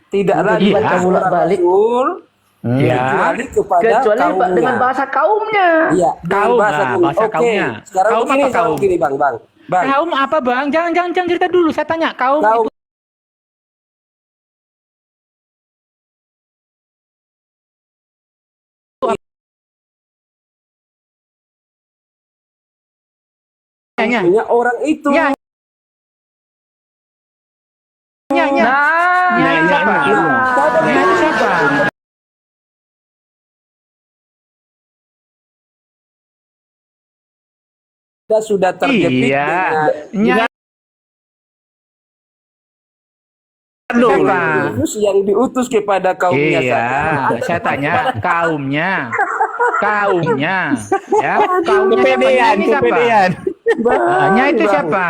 Tidaklah Iya, dibaca bolak-balik. Rasul Ya. kecuali kepada Kecuali kaumnya. dengan bahasa kaumnya. Iya, dengan Kaum, bahasa nah, kaumnya. bahasa Oke. kaumnya. Sekarang Kaum begini, apa kaum? Bang. Kaum apa, Bang? Jangan cerita dulu. Saya tanya kaum Kaum itu punya orang itu. Ya. Nyanya. Nyanya siapa? sabar Nyanya dulu. siapa? Kita sudah terjepit Iya. dengan Nyanya siapa? Yesus yang diutus kepada kaumnya Iya, saja. saya tanya kaumnya, ya, kaumnya Kepedean, ini siapa? kepedean. Nya itu siapa?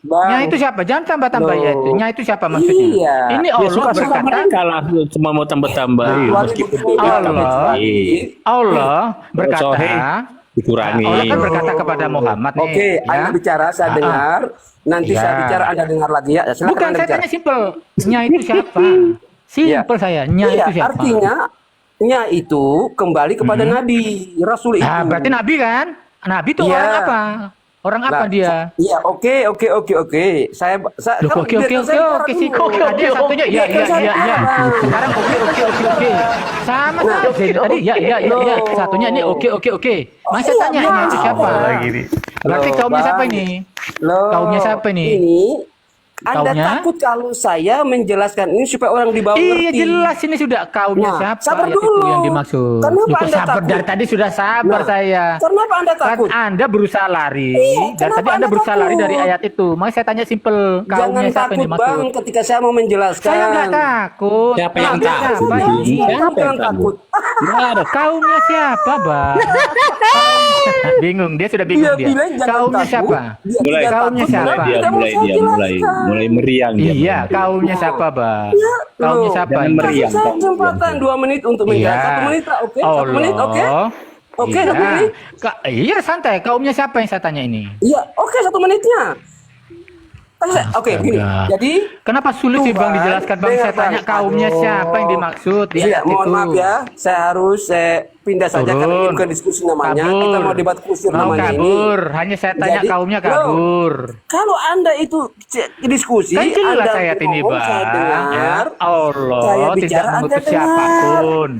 Bang. Nya itu siapa? Jangan tambah-tambah ya itu. Loh. Nya itu siapa maksudnya? Iya. Ini Ya Allah suka-suka berkata, mereka lah, cuma mau tambah-tambah. Meskipun Allah berkata, Sohih, dikurangi. Allah kan berkata kepada Muhammad nih. Oke, ya. Anda bicara, saya dengar. Nanti Ya. saya bicara, Anda dengar lagi ya. Silakan Bukan, Anda saya bicara. tanya simpel. Nya itu siapa? Simpel saya. Nya Iya, itu siapa? artinya nya itu kembali kepada Nabi, Rasul itu. Nah, berarti Nabi kan? Nabi itu Iya. orang apa? Orang apa Nah, dia? Iya, oke. Saya Loh, kan oke, biarkan saya bicara sih. dulu. Ada satunya, iya. Sekarang oke. Sama Nah, saja. Tadi, ya. Loh. Satunya ini oke. Masa Iya, tanya Bang. ini itu siapa? Berarti Loh, kaumnya Bang. siapa ini? Loh, Kaumnya siapa ini? Ini Anda Kaumnya? takut kalau saya menjelaskan ini supaya orang di bawah Iya ngerti. jelas ini sudah kaumnya Nah, siapa sabar ayat dulu. itu yang dimaksud. Kenapa Loh, kok Anda sabar takut? dari tadi sudah sabar Nah, saya. Kenapa Anda Kan takut? Anda berusaha lari. Iya, Dari kenapa tadi Anda Anda berusaha lari takut? dari ayat itu. Makanya saya tanya simpel. Jangan Kaumnya siapa yang takut dimaksud? Bang ketika saya mau menjelaskan. Saya nggak takut. Siapa yang Kaumnya takut? siapa ini? Siapa yang takut? Nggak ada. Kaumnya siapa, Bang? Bingung, dia sudah bingung Dia dia. bilang jangan Kaumnya takut. siapa? Dia Mulai tidak kaumnya takut, siapa? Bang. Dia Tidak mau mulai saya jelaskan. mulai meriang dia. Iya, kaumnya siapa, Bang? Kaumnya Loh, siapa jangan ini? meriang. Kasih saya kesempatan 2 menit untuk menjelaskan. Iya. 1 menit lah, oke? 1 menit, oke? Oke, Iya. 1 menit. Iya santai. Kaumnya siapa yang saya tanya ini? Iya, oke 1 menitnya. Oke, begini. Astaga. Jadi Kenapa sulit sih Bang Tuhan dijelaskan Bang? Saya dengan tanya kaumnya Aduh. siapa yang dimaksud di Iya, ayat mohon itu. maaf ya, saya harus pindah saja karena ini Turun. bukan diskusi namanya. Kabur. Kita mau debat kusir Mau namanya kabur. ini. Hanya saya tanya Jadi, kaumnya loh, kabur. Kalau Anda itu diskusi, Kan jelas Anda ayat ini ngomong, saya Bang. dengar, Ya Allah saya tidak bicara, mengutus Anda dengar. siapapun.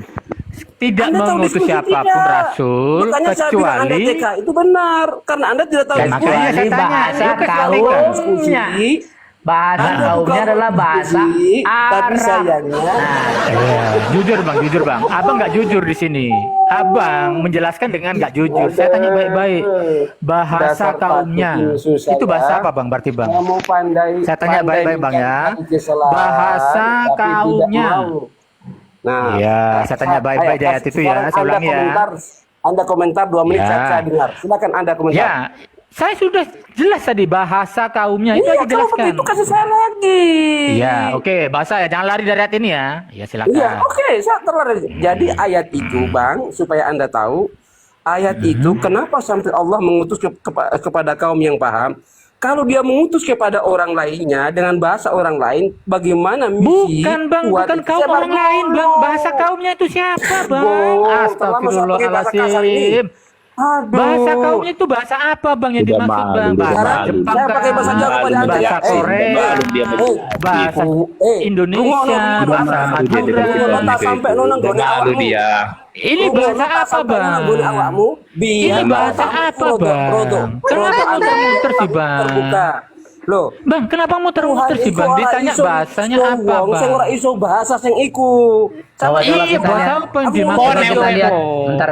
Tidak Anda tahu mengutus diskusi siapapun tidak? Rasul Makanya saya bilang Anda kecuali TK itu benar karena Anda tidak tahu Ya, diskusi. makanya saya tanya, bahasa itu kecuali kaumnya. Bahasa Anda kaumnya bukan adalah bahasa diskusi, tapi Arab. sayangnya Ya, jujur Bang. Abang nggak jujur di sini. Abang menjelaskan dengan nggak jujur. Saya tanya baik-baik. Bahasa Dasar kaumnya Pak Yusuf itu bahasa saya. apa Bang? Berarti Bang? kamu pandai. Saya tanya pandai baik-baik, Bang, ya. mencari kesalahan, Bahasa tapi tidak kaumnya. mau. Nah, Iya, saya tanya baik-baik di ayat itu ya. sekarang Saya ulangi ya. Anda komentar 2 menit Ya. saya dengar. Silakan Anda komentar. Ya, saya sudah jelas tadi bahasa kaumnya itu Iya, aja kalau jelaskan. begitu kasih saya lagi. Iya, oke, bahasa ya. Jangan lari dari ayat ini ya. Ya silakan. Iya, oke, saya terlalu. Jadi ayat itu, Bang, supaya Anda tahu, ayat itu kenapa sampai Allah mengutus kepada kaum yang paham? Kalau dia mengutus kepada orang lainnya dengan bahasa orang lain, bagaimana misi? Bukan Bang, buat bukan itu? kaum Saya orang baru lain Bang. ngomong. Bahasa kaumnya itu siapa Bang? Bang, terlama saya pakai bahasa kasar ini. Astagfirullahaladzim. Aduh. Bahasa kaumnya itu bahasa apa Bang yang Udah dimaksud malu, Bang? udah Bahasa malu. Jepang Saya pakai bahasa Jawa kepada Anda. bahasa Korea, bahasa Indonesia, bahasa Madura. tak sampai nonang gone awakmu. Ini bahasa apa Bang? Ini bahasa apa Bang? Kenapa muter-muter sih Bang? Terbuka. Loh, Bang, kenapa muter-muter sih Bang? Ditanya bahasanya apa Saya ora Bang? iso bahasa sing iku. Coba Iya, kita bahasa lihat. apa yang Aku dimaksud? Coba kita lihat. Loh. Bentar.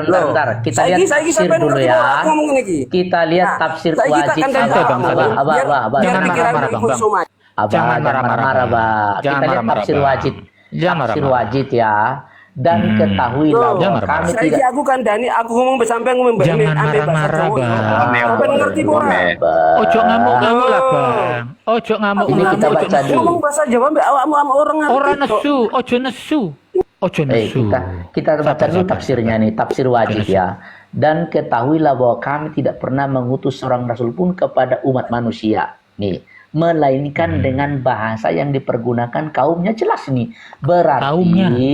Kita Saiki- lihat saiki tafsir sampai dulu ngerti ya. kok aku ngomong ini. Kita lihat Nah, tafsir saiki kita wajib. akan dari Santai, Bang, Abah, santai. Abah. Biar Jangan pikiran marah-marah, ikut Bang. somai. Abah, Jangan marah-marah, Bah. Jangan Kita lihat marah-marah, tafsir Bang. wajib. Jangan Tafsir marah-marah. wajib ya. Dan ketahuilah Jangan bahwa kami marah-marah. Saiki tidak aku kan Dani, aku ngomong sampai ngomong Jangan ambil bahasa marah-marah, Jawa. Bang. Sampai ngerti ora? Ojo ngamuk-ngamuk lah Bang. Ojo ngamuk-ngamuk. Ini kita ojo baca nesu. dulu. Ngomong bahasa Jawa ambek awakmu sama orang ngerti. Orang nesu, ojo nesu. Ojo nesu. kita baca dulu Sabar. tafsirnya nih, tafsir wajib ya. Dan ketahuilah bahwa kami tidak pernah mengutus seorang rasul pun kepada umat manusia. Nih, melainkan dengan bahasa yang dipergunakan kaumnya, jelas nih. Berarti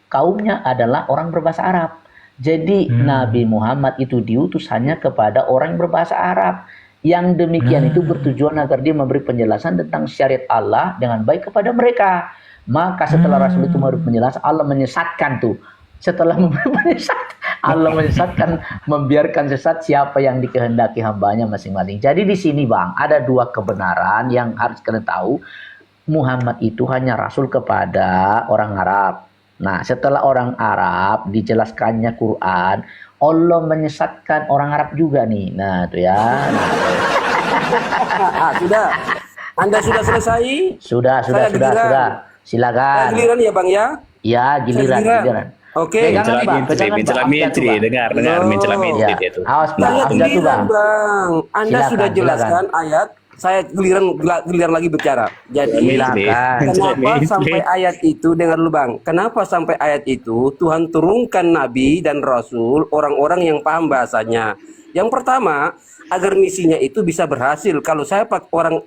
kaumnya adalah orang berbahasa Arab. Jadi Nabi Muhammad itu diutus hanya kepada orang yang berbahasa Arab. Yang demikian itu bertujuan agar dia memberi penjelasan tentang syariat Allah dengan baik kepada mereka. Maka setelah Rasul itu memberi penjelasan, Allah menyesatkan tuh. Setelah memberi penjelasan, Allah menyesatkan, membiarkan sesat siapa yang dikehendaki hambanya masing-masing. Jadi di sini Bang, ada dua kebenaran yang harus kalian tahu. Muhammad itu hanya Rasul kepada orang Arab. Nah, setelah orang Arab dijelaskannya Quran, Allah menyesatkan orang Arab juga nih. Nah, itu ya. Sudah. Anda sudah selesai? Sudah. Saya giliran. Silakan. Giliran ya, Bang ya? Ya, giliran. Saya giliran. Oke. Pegangan, Bang. Pegangan, Bang. Jatuh, Bang. dengar mencela Ya. itu. Awas, Bang. Saya Jatuh, Bang. giliran, Bang. Anda Silakan, sudah jelaskan ayat. Saya giliran lagi bicara. Jadi, Silakan. kenapa sampai ayat itu, dengar dulu Bang, kenapa sampai ayat itu Tuhan turunkan Nabi dan Rasul, orang-orang yang paham bahasanya. Yang pertama, agar misinya itu bisa berhasil. Kalau saya pak orang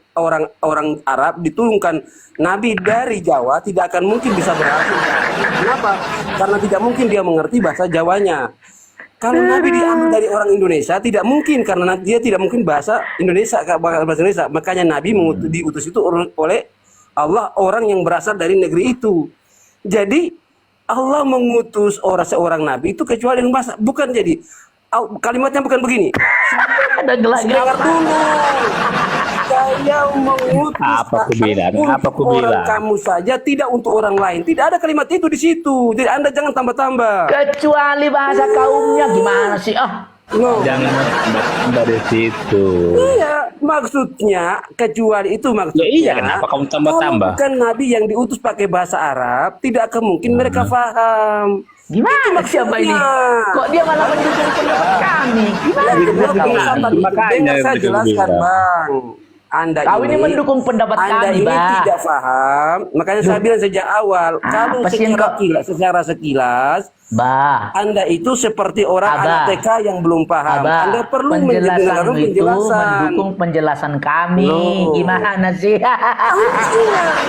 Arab diturunkan Nabi dari Jawa, tidak akan mungkin bisa berhasil. Kenapa? Karena tidak mungkin dia mengerti bahasa Jawanya. Kalau Nabi diambil dari orang Indonesia, tidak mungkin karena dia tidak mungkin bahasa Indonesia. Makanya Nabi diutus itu oleh Allah orang yang berasal dari negeri itu. Jadi Allah mengutus seorang Nabi itu kecuali dengan bahasa. Bukan jadi kalimatnya bukan begini. Ada Dengar dulu. Saya mengutus Apa aku bilang? untuk Apa aku orang bilang? kamu saja, tidak untuk orang lain. Tidak ada kalimat itu di situ. Jadi Anda jangan tambah-tambah. Kecuali bahasa kaumnya gimana sih? No. Jangan dari situ. Iya, maksudnya kecuali itu maksudnya. Ya iya, kenapa kamu tambah-tambah? Kalau bukan Nabi yang diutus pakai bahasa Arab, tidak akan mungkin mereka paham. Gimana siapa ini? Kok dia malah mendukung pendapat kami? Gimana? Makanya Makanya saya begitu jelaskan, bilang. Bang. Kau ini mendukung pendapat Anda kami, ini Pak. tidak paham. Makanya saya bilang sejak awal, kalau apa sih yang secara sekilas, Bah, Anda itu seperti orang Abah. anak TK yang belum paham. Abah, Anda perlu penjelasan mendengarkan itu penjelasan. mendukung penjelasan kami. Loh. Gimana sih?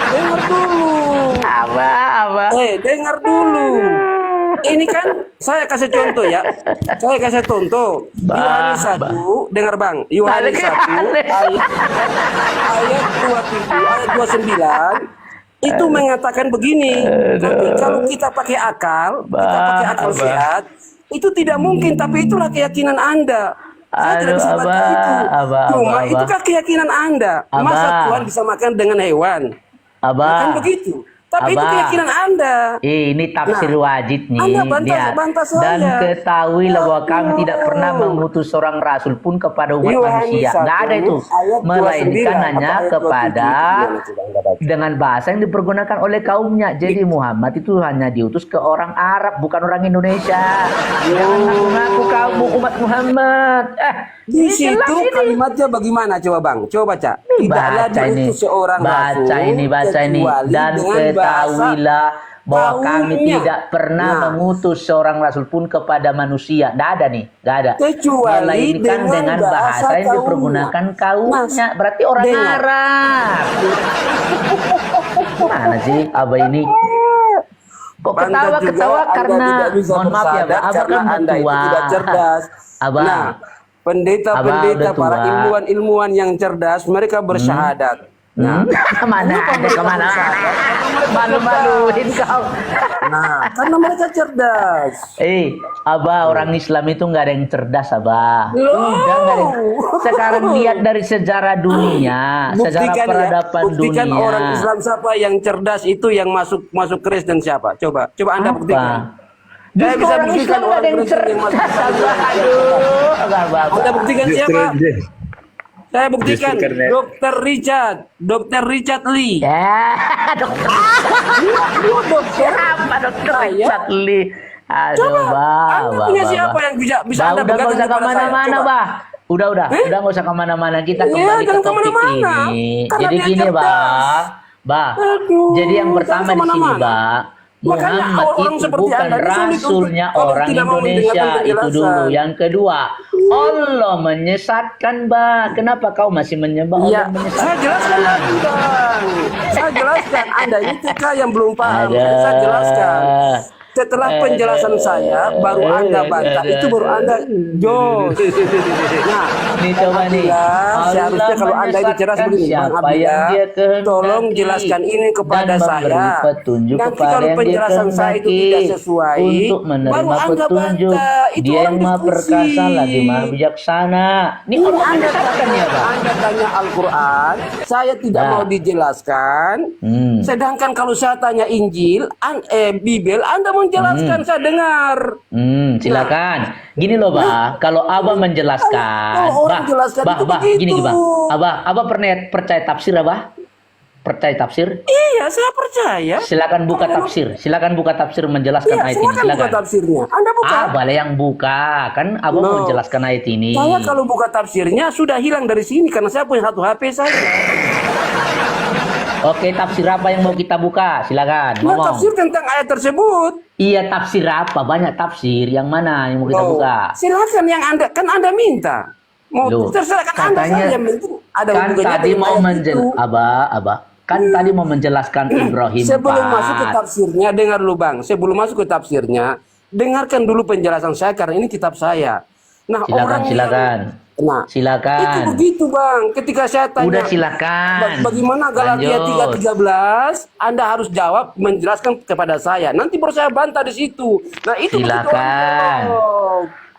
Dengar dulu. Abah. Dengar dulu. Ini kan saya kasih contoh ya. Saya kasih contoh. Yohanes 1, dengar Bang. Yohanes 1 ayat 29 itu mengatakan begini. Tapi kalau kita pakai akal, sehat, itu tidak mungkin. Tapi itulah keyakinan Anda. Saya tidak bisa baca itu. Cuma itu kan keyakinan Anda. Masa Tuhan bisa makan dengan hewan? Kan begitu. Tapi itu keyakinan Anda. Ini tafsir wajib nih. Anda bantah saya. Dan ketahuilah bahwa kami tidak pernah mengutus seorang rasul pun kepada umat manusia. Nggak ada itu. Melainkan hanya kepada dengan bahasa yang dipergunakan oleh kaumnya. Jadi Muhammad itu hanya diutus ke orang Arab, bukan orang Indonesia. Jangan ngaku-ngaku kamu umat Muhammad. Di situ kalimatnya bagaimana? Coba Bang, coba baca. Tidaklah diutus seorang rasul baca ini. Dan ketahuilah bahwa kami tidak pernah mengutus seorang rasul pun kepada manusia. Nggak ada nih, nggak ada. Kecuali dengan bahasa yang dipergunakan kaumnya. Berarti orang Arab. Mana sih Abah ini? Kok ketawa karena mohon maaf ya, Abah kan Anda itu tidak cerdas. Abah. Nah, pendeta-pendeta, para ilmuwan-ilmuwan yang cerdas, mereka bersyahadat. Nah, mana ada kemana? Malu-maluin kau. Nah, karena mereka cerdas. Abah, orang Islam itu nggak ada yang cerdas, Abah. Udah nggak ada. Sekarang lihat dari sejarah dunia, sejarah peradaban buktikan dunia. Orang Islam siapa yang cerdas itu yang masuk Kristen siapa? Coba Anda buktikan. Saya bisa buktikan orang Kristen yang masuk Islam. Anda buktikan siapa? Saya buktikan Dr. Richard Lee. Ya, dokter. Siapa Dr. Richard Lee? Aduh, Anda punya siapa yang bisa Anda udah nggak buktikan usah kepada saya? kemana-mana, Coba. Bah. Udah nggak usah kemana-mana. Kita kembali ke topik ini. Jadi gini, Bah. Jadi yang pertama di sini, Bah. Muhammad itu bukan rasulnya orang Indonesia, itu dulu. Yang kedua, Allah menyesatkan, Bang. Kenapa kau masih menyembah Allah menyesatkan? Saya jelaskan lagi, Bang. Saya jelaskan. Anda ini TK yang belum paham. Saya jelaskan. Setelah penjelasan saya, baru Anda bantah. Itu baru Anda jos. Nah, nih coba nih. Seharusnya kalau Anda itu cerdas begini, Bang Abdillah, tolong jelaskan ini kepada saya. Nanti kalau penjelasan saya itu tidak sesuai, untuk menerima petunjuk. Dia yang maha perkasa lagi maha bijaksana. Ini Allah menyesatkan ya, Bang. Anda tanya Al-Quran, saya tidak mau dijelaskan. Sedangkan kalau saya tanya Injil, Bibel, Anda menjelaskan, saya dengar. Silakan. Gini loh, Bah. Kalau Abah menjelaskan, Bah, gini, Bah. Abah pernah percaya tafsir, Abah? Percaya tafsir? Iya, saya percaya. Silakan buka tafsir. Silakan buka tafsir menjelaskan ayat ini. Silakan buka tafsirnya. Anda buka. Boleh yang buka. Kan Abah mau menjelaskan ayat ini. Saya kalau buka tafsirnya sudah hilang dari sini karena saya punya satu HP saja. Oke, tafsir apa yang mau kita buka? Silakan. Ngomong. Tafsir tentang ayat tersebut. Iya, tafsir apa? Banyak tafsir. Yang mana yang mau kita buka? Silakan yang Anda minta. Mau terserah kan Anda saja yang penting ada hubungannya. Kan tadi mau Abah. Kan tadi mau menjelaskan Ibrahim. Sebelum masuk ke tafsirnya, dengar dulu Bang. Sebelum masuk ke tafsirnya, dengarkan dulu penjelasan saya karena ini kitab saya. Nah, silakan. Itu begitu Bang. Ketika saya tanya, udah silakan. Bagaimana Galatia 3:13? Anda harus jawab, menjelaskan kepada saya. Nanti baru saya bantah di situ. Nah, itu silakan.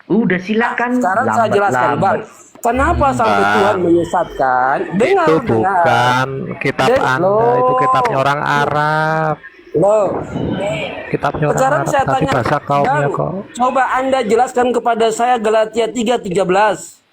Udah silakan. Sekarang saya jelaskan, Bang. Kenapa sampai Tuhan menyesatkan? Itu bukan kitab Anda, itu kitabnya orang Arab. Kitabnya orang Sekarang Arab, saya tapi tanya, bahasa kaumnya kok. coba Anda jelaskan kepada saya Galatia 3:13.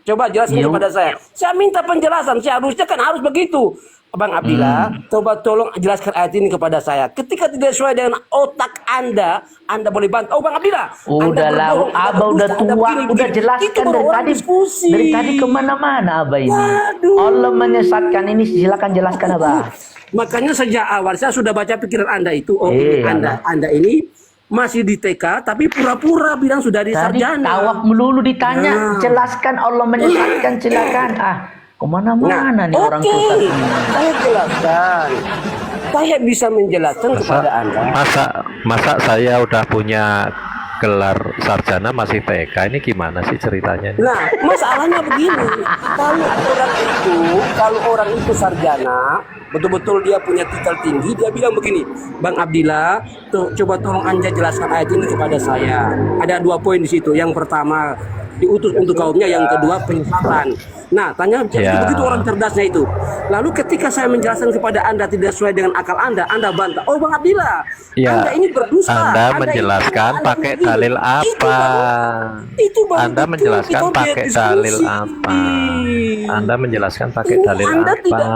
Coba jelaskan Iya. kepada saya. Saya minta penjelasan. Seharusnya kan harus begitu. Bang Abdillah, coba tolong jelaskan ayat ini kepada saya. Ketika tidak sesuai dengan otak Anda boleh bantah. Oh Bang Abdillah, Udah lah, berbohong, Anda Abah udah berdusta, Anda tua, begini, udah begini. jelaskan Itu baru dari orang tadi. diskusi. Dari tadi kemana-mana Abah ini. Waduh. Allah menyesatkan ini, silakan jelaskan Abah. Makanya sejak awal saya sudah baca pikiran Anda itu. Oh, ini Iya. Anda ini masih di TK tapi pura-pura bilang sudah di Tadi sarjana. tawaf melulu ditanya, jelaskan Allah menyesatkan, silakan. Kemana-mana nih orang oke. tua ini. Saya jelaskan. Saya bisa menjelaskan kepada Anda. Masa saya udah punya gelar sarjana masih TK, ini gimana sih ceritanya? Nah, masalahnya begini. Kalau orang itu sarjana, betul-betul dia punya titel tinggi, dia bilang begini, Bang Abdillah, coba tolong Anda jelaskan ayat ini kepada saya. Ada 2 poin di situ. Yang pertama, diutus untuk kaumnya, yang kedua penyesalan. Nah, tanya begitu orang cerdasnya itu. Lalu ketika saya menjelaskan kepada Anda tidak sesuai dengan akal Anda bantah. Oh Bang Abdillah, Ya, Anda ini berdusta. Anda menjelaskan Anda pakai ini. dalil apa? Itu baru Anda betul menjelaskan kita pakai diskusi. dalil apa? Anda menjelaskan pakai dalil Anda apa? tidak,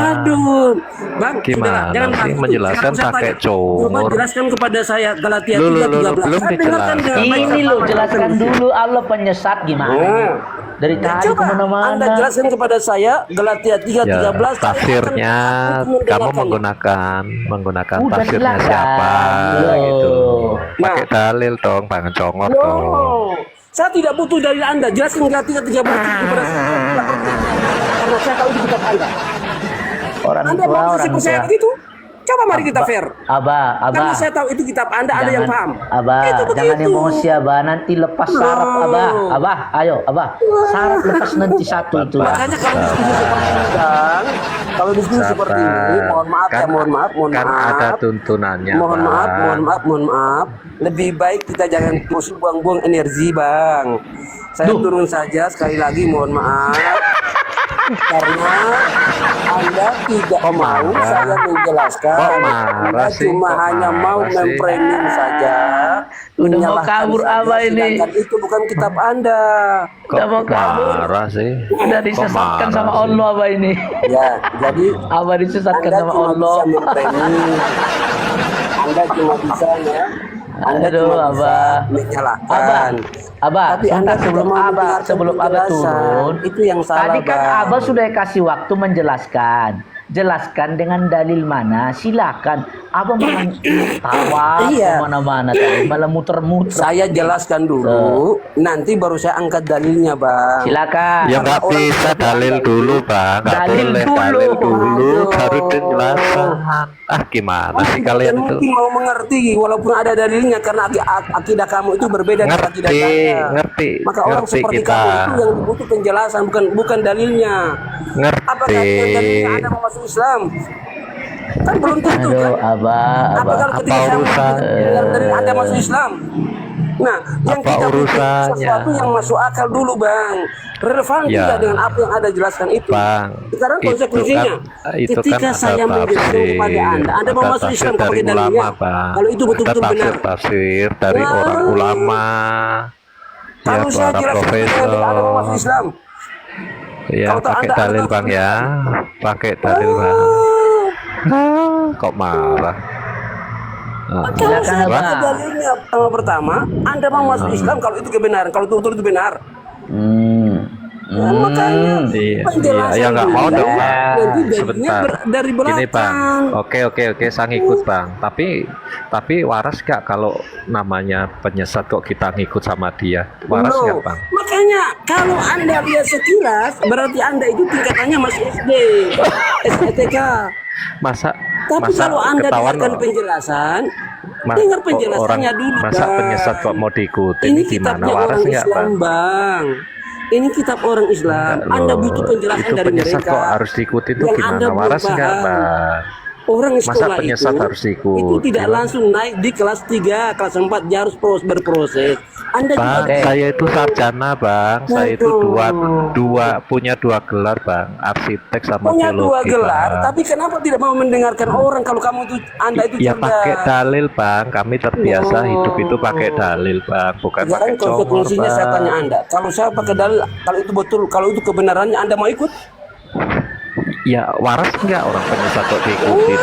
aduh, Bang, Gimana sudahlah, jangan sih bahas itu. menjelaskan Sekarang saya pakai tanya. Coba congor? jelaskan kepada saya Galatia Lu, 3:13. belum Saya dengarkan dijelaskan. dengan baik. Ini loh, jelaskan dulu Allah penyesat gimana. Dari tadi Coba Anda kemana-mana. jelaskan kepada saya Galatia 3:13. Ya, tafsirnya kamu menggunakan Udah tafsirnya silakan. siapa Loh. gitu. Nah. Pakai dalil dong, jangan congor dong. No, saya tidak butuh dari Anda. Jelaskan Galatia 3:13 kepada saya. Karena saya tahu itu kitab Anda. Orang Anda tua, mau orang kasih percaya tua. begitu? Coba mari kita fair. Abah. Karena saya tahu itu kitab Anda, ada yang paham. Abah, Itu jangan begitu. emosi Abah, nanti lepas saraf Abah, ayo Abah, saraf lepas nanti satu itu. Makanya kalau diskusi seperti ini, Bang, kalau diskusi seperti ini, mohon maaf ya, mohon maaf. Kan ada tuntunannya, Mohon Bang. maaf. Lebih baik kita jangan emosi buang-buang energi, Bang. Saya turun saja sekali lagi, mohon maaf. Karena Anda tidak mau saya menjelaskan. Kok marah Anda sih? cuma Kok hanya mau marah sih? memframing saja. Udah mau menyalahkan kabur saja, Abah ini. sedangkan itu bukan kitab Anda. Udah mau kabur. Marah sih? Udah Kok disesatkan marah sama sih? Allah Abah ini. Ya, jadi Abah disesatkan Anda sama cuma Allah. bisa memframing. Anda cuma bisa ya. Anda Aduh, cuma bisa Abah. menyalahkan. Abah, Tapi Anda sebentar, sebelum tidak mau Abah mendengarkan turun, penjelasan. Itu yang salah, tadi kan Bang. Abah sudah kasih waktu menjelaskan. Jelaskan dengan dalil mana, silakan. Abah malah tawa Iya. kemana-mana tadi, malah muter-muter. Saya jelaskan dulu, nanti baru saya angkat dalilnya, Bang. Silakan. Ya nggak Orang bisa orang dalil dulu, Bang. Nggak Dalil boleh dulu. dalil dulu, Aduh. baru penjelasan. Gimana sih kalian itu? Mungkin mau mengerti walaupun ada dalilnya karena akidah kamu itu berbeda dengan akidah saya. Ngerti Maka orang ngerti seperti kita. kamu itu yang butuh penjelasan, bukan dalilnya. Apakah Ngerti. dengan dalilnya Anda mau masuk Islam? Kan belum tentu Aduh, kan? Abah. Apakah ketika Apa saya urusannya? dari Anda masuk Islam? Nah, yang Apa kita butuh urusannya? sesuatu yang masuk akal dulu, Bang. Relevan Ya. tidak dengan apa yang Anda jelaskan itu? Bang, Sekarang itu konsekuensinya, kan- itu ketika kan ada saya menjelaskan tafsir, kepada Anda mau ada masuk tafsir Islam dari pakai dalilnya. ulama, Bang. Kalau itu betul-betul Ada benar. tafsir dari Nah. orang ulama, ya Kalau saya para jelaskan kepada Anda mau masuk profesor. Islam. Ya Kalau tak pakai Anda dalil, tahu Bang sendiri. ya, pakai dalil, Bang. Kok marah? Kalau Silakan, saya Abang. pakai dalilnya pertama, Anda mau masuk Islam kalau itu kebenaran, kalau itu betul itu benar. Nah, makanya Iya, penjelasan ya nggak mau dulu, dong, Bang. nanti dalilnya Sebentar. dari belakang. Gini, Bang. Oke, saya ngikut, Bang. Tapi waras gak kalau namanya penyesat kok kita ngikut sama dia? Waras No. gak, Bang? Makanya kalau Anda lihat sekilas, berarti Anda itu tingkatannya masih SD, STK. Masa Tapi kalau Anda ketahuan dengarkan penjelasan, ma- dengar orang penjelasannya dulu, masa Bang. penyesat kok mau diikuti? Ini Ini gimana? kitabnya Waras orang nggak, Islam, Bang? Bang. Ini kitab orang Islam. Enggak Anda loh, butuh penjelasan itu dari penyesat mereka. kok harus diikuti itu Yang gimana? Anda belum Waras nggak, paham. Bang? Orang Masa sekolah penyesat harus diikuti, itu tidak Bang? langsung naik di kelas 3, kelas 4 dia harus berproses. Anda Bang, juga saya itu sarjana, Bang. Saya itu punya dua gelar, Bang. Arsitek sama punya dua geologi, gelar, Bang. tapi kenapa tidak mau mendengarkan orang kalau kamu itu Anda itu Ya cerdas? pakai dalil, Bang. Kami terbiasa hidup itu pakai dalil, Bang. Bukan Sekarang pakai congor, konsekuensinya saya tanya Bang. Anda, kalau saya pakai dalil, kalau itu betul, kalau itu kebenarannya Anda mau ikut? Ya waras enggak orang penyesat kok diikutin?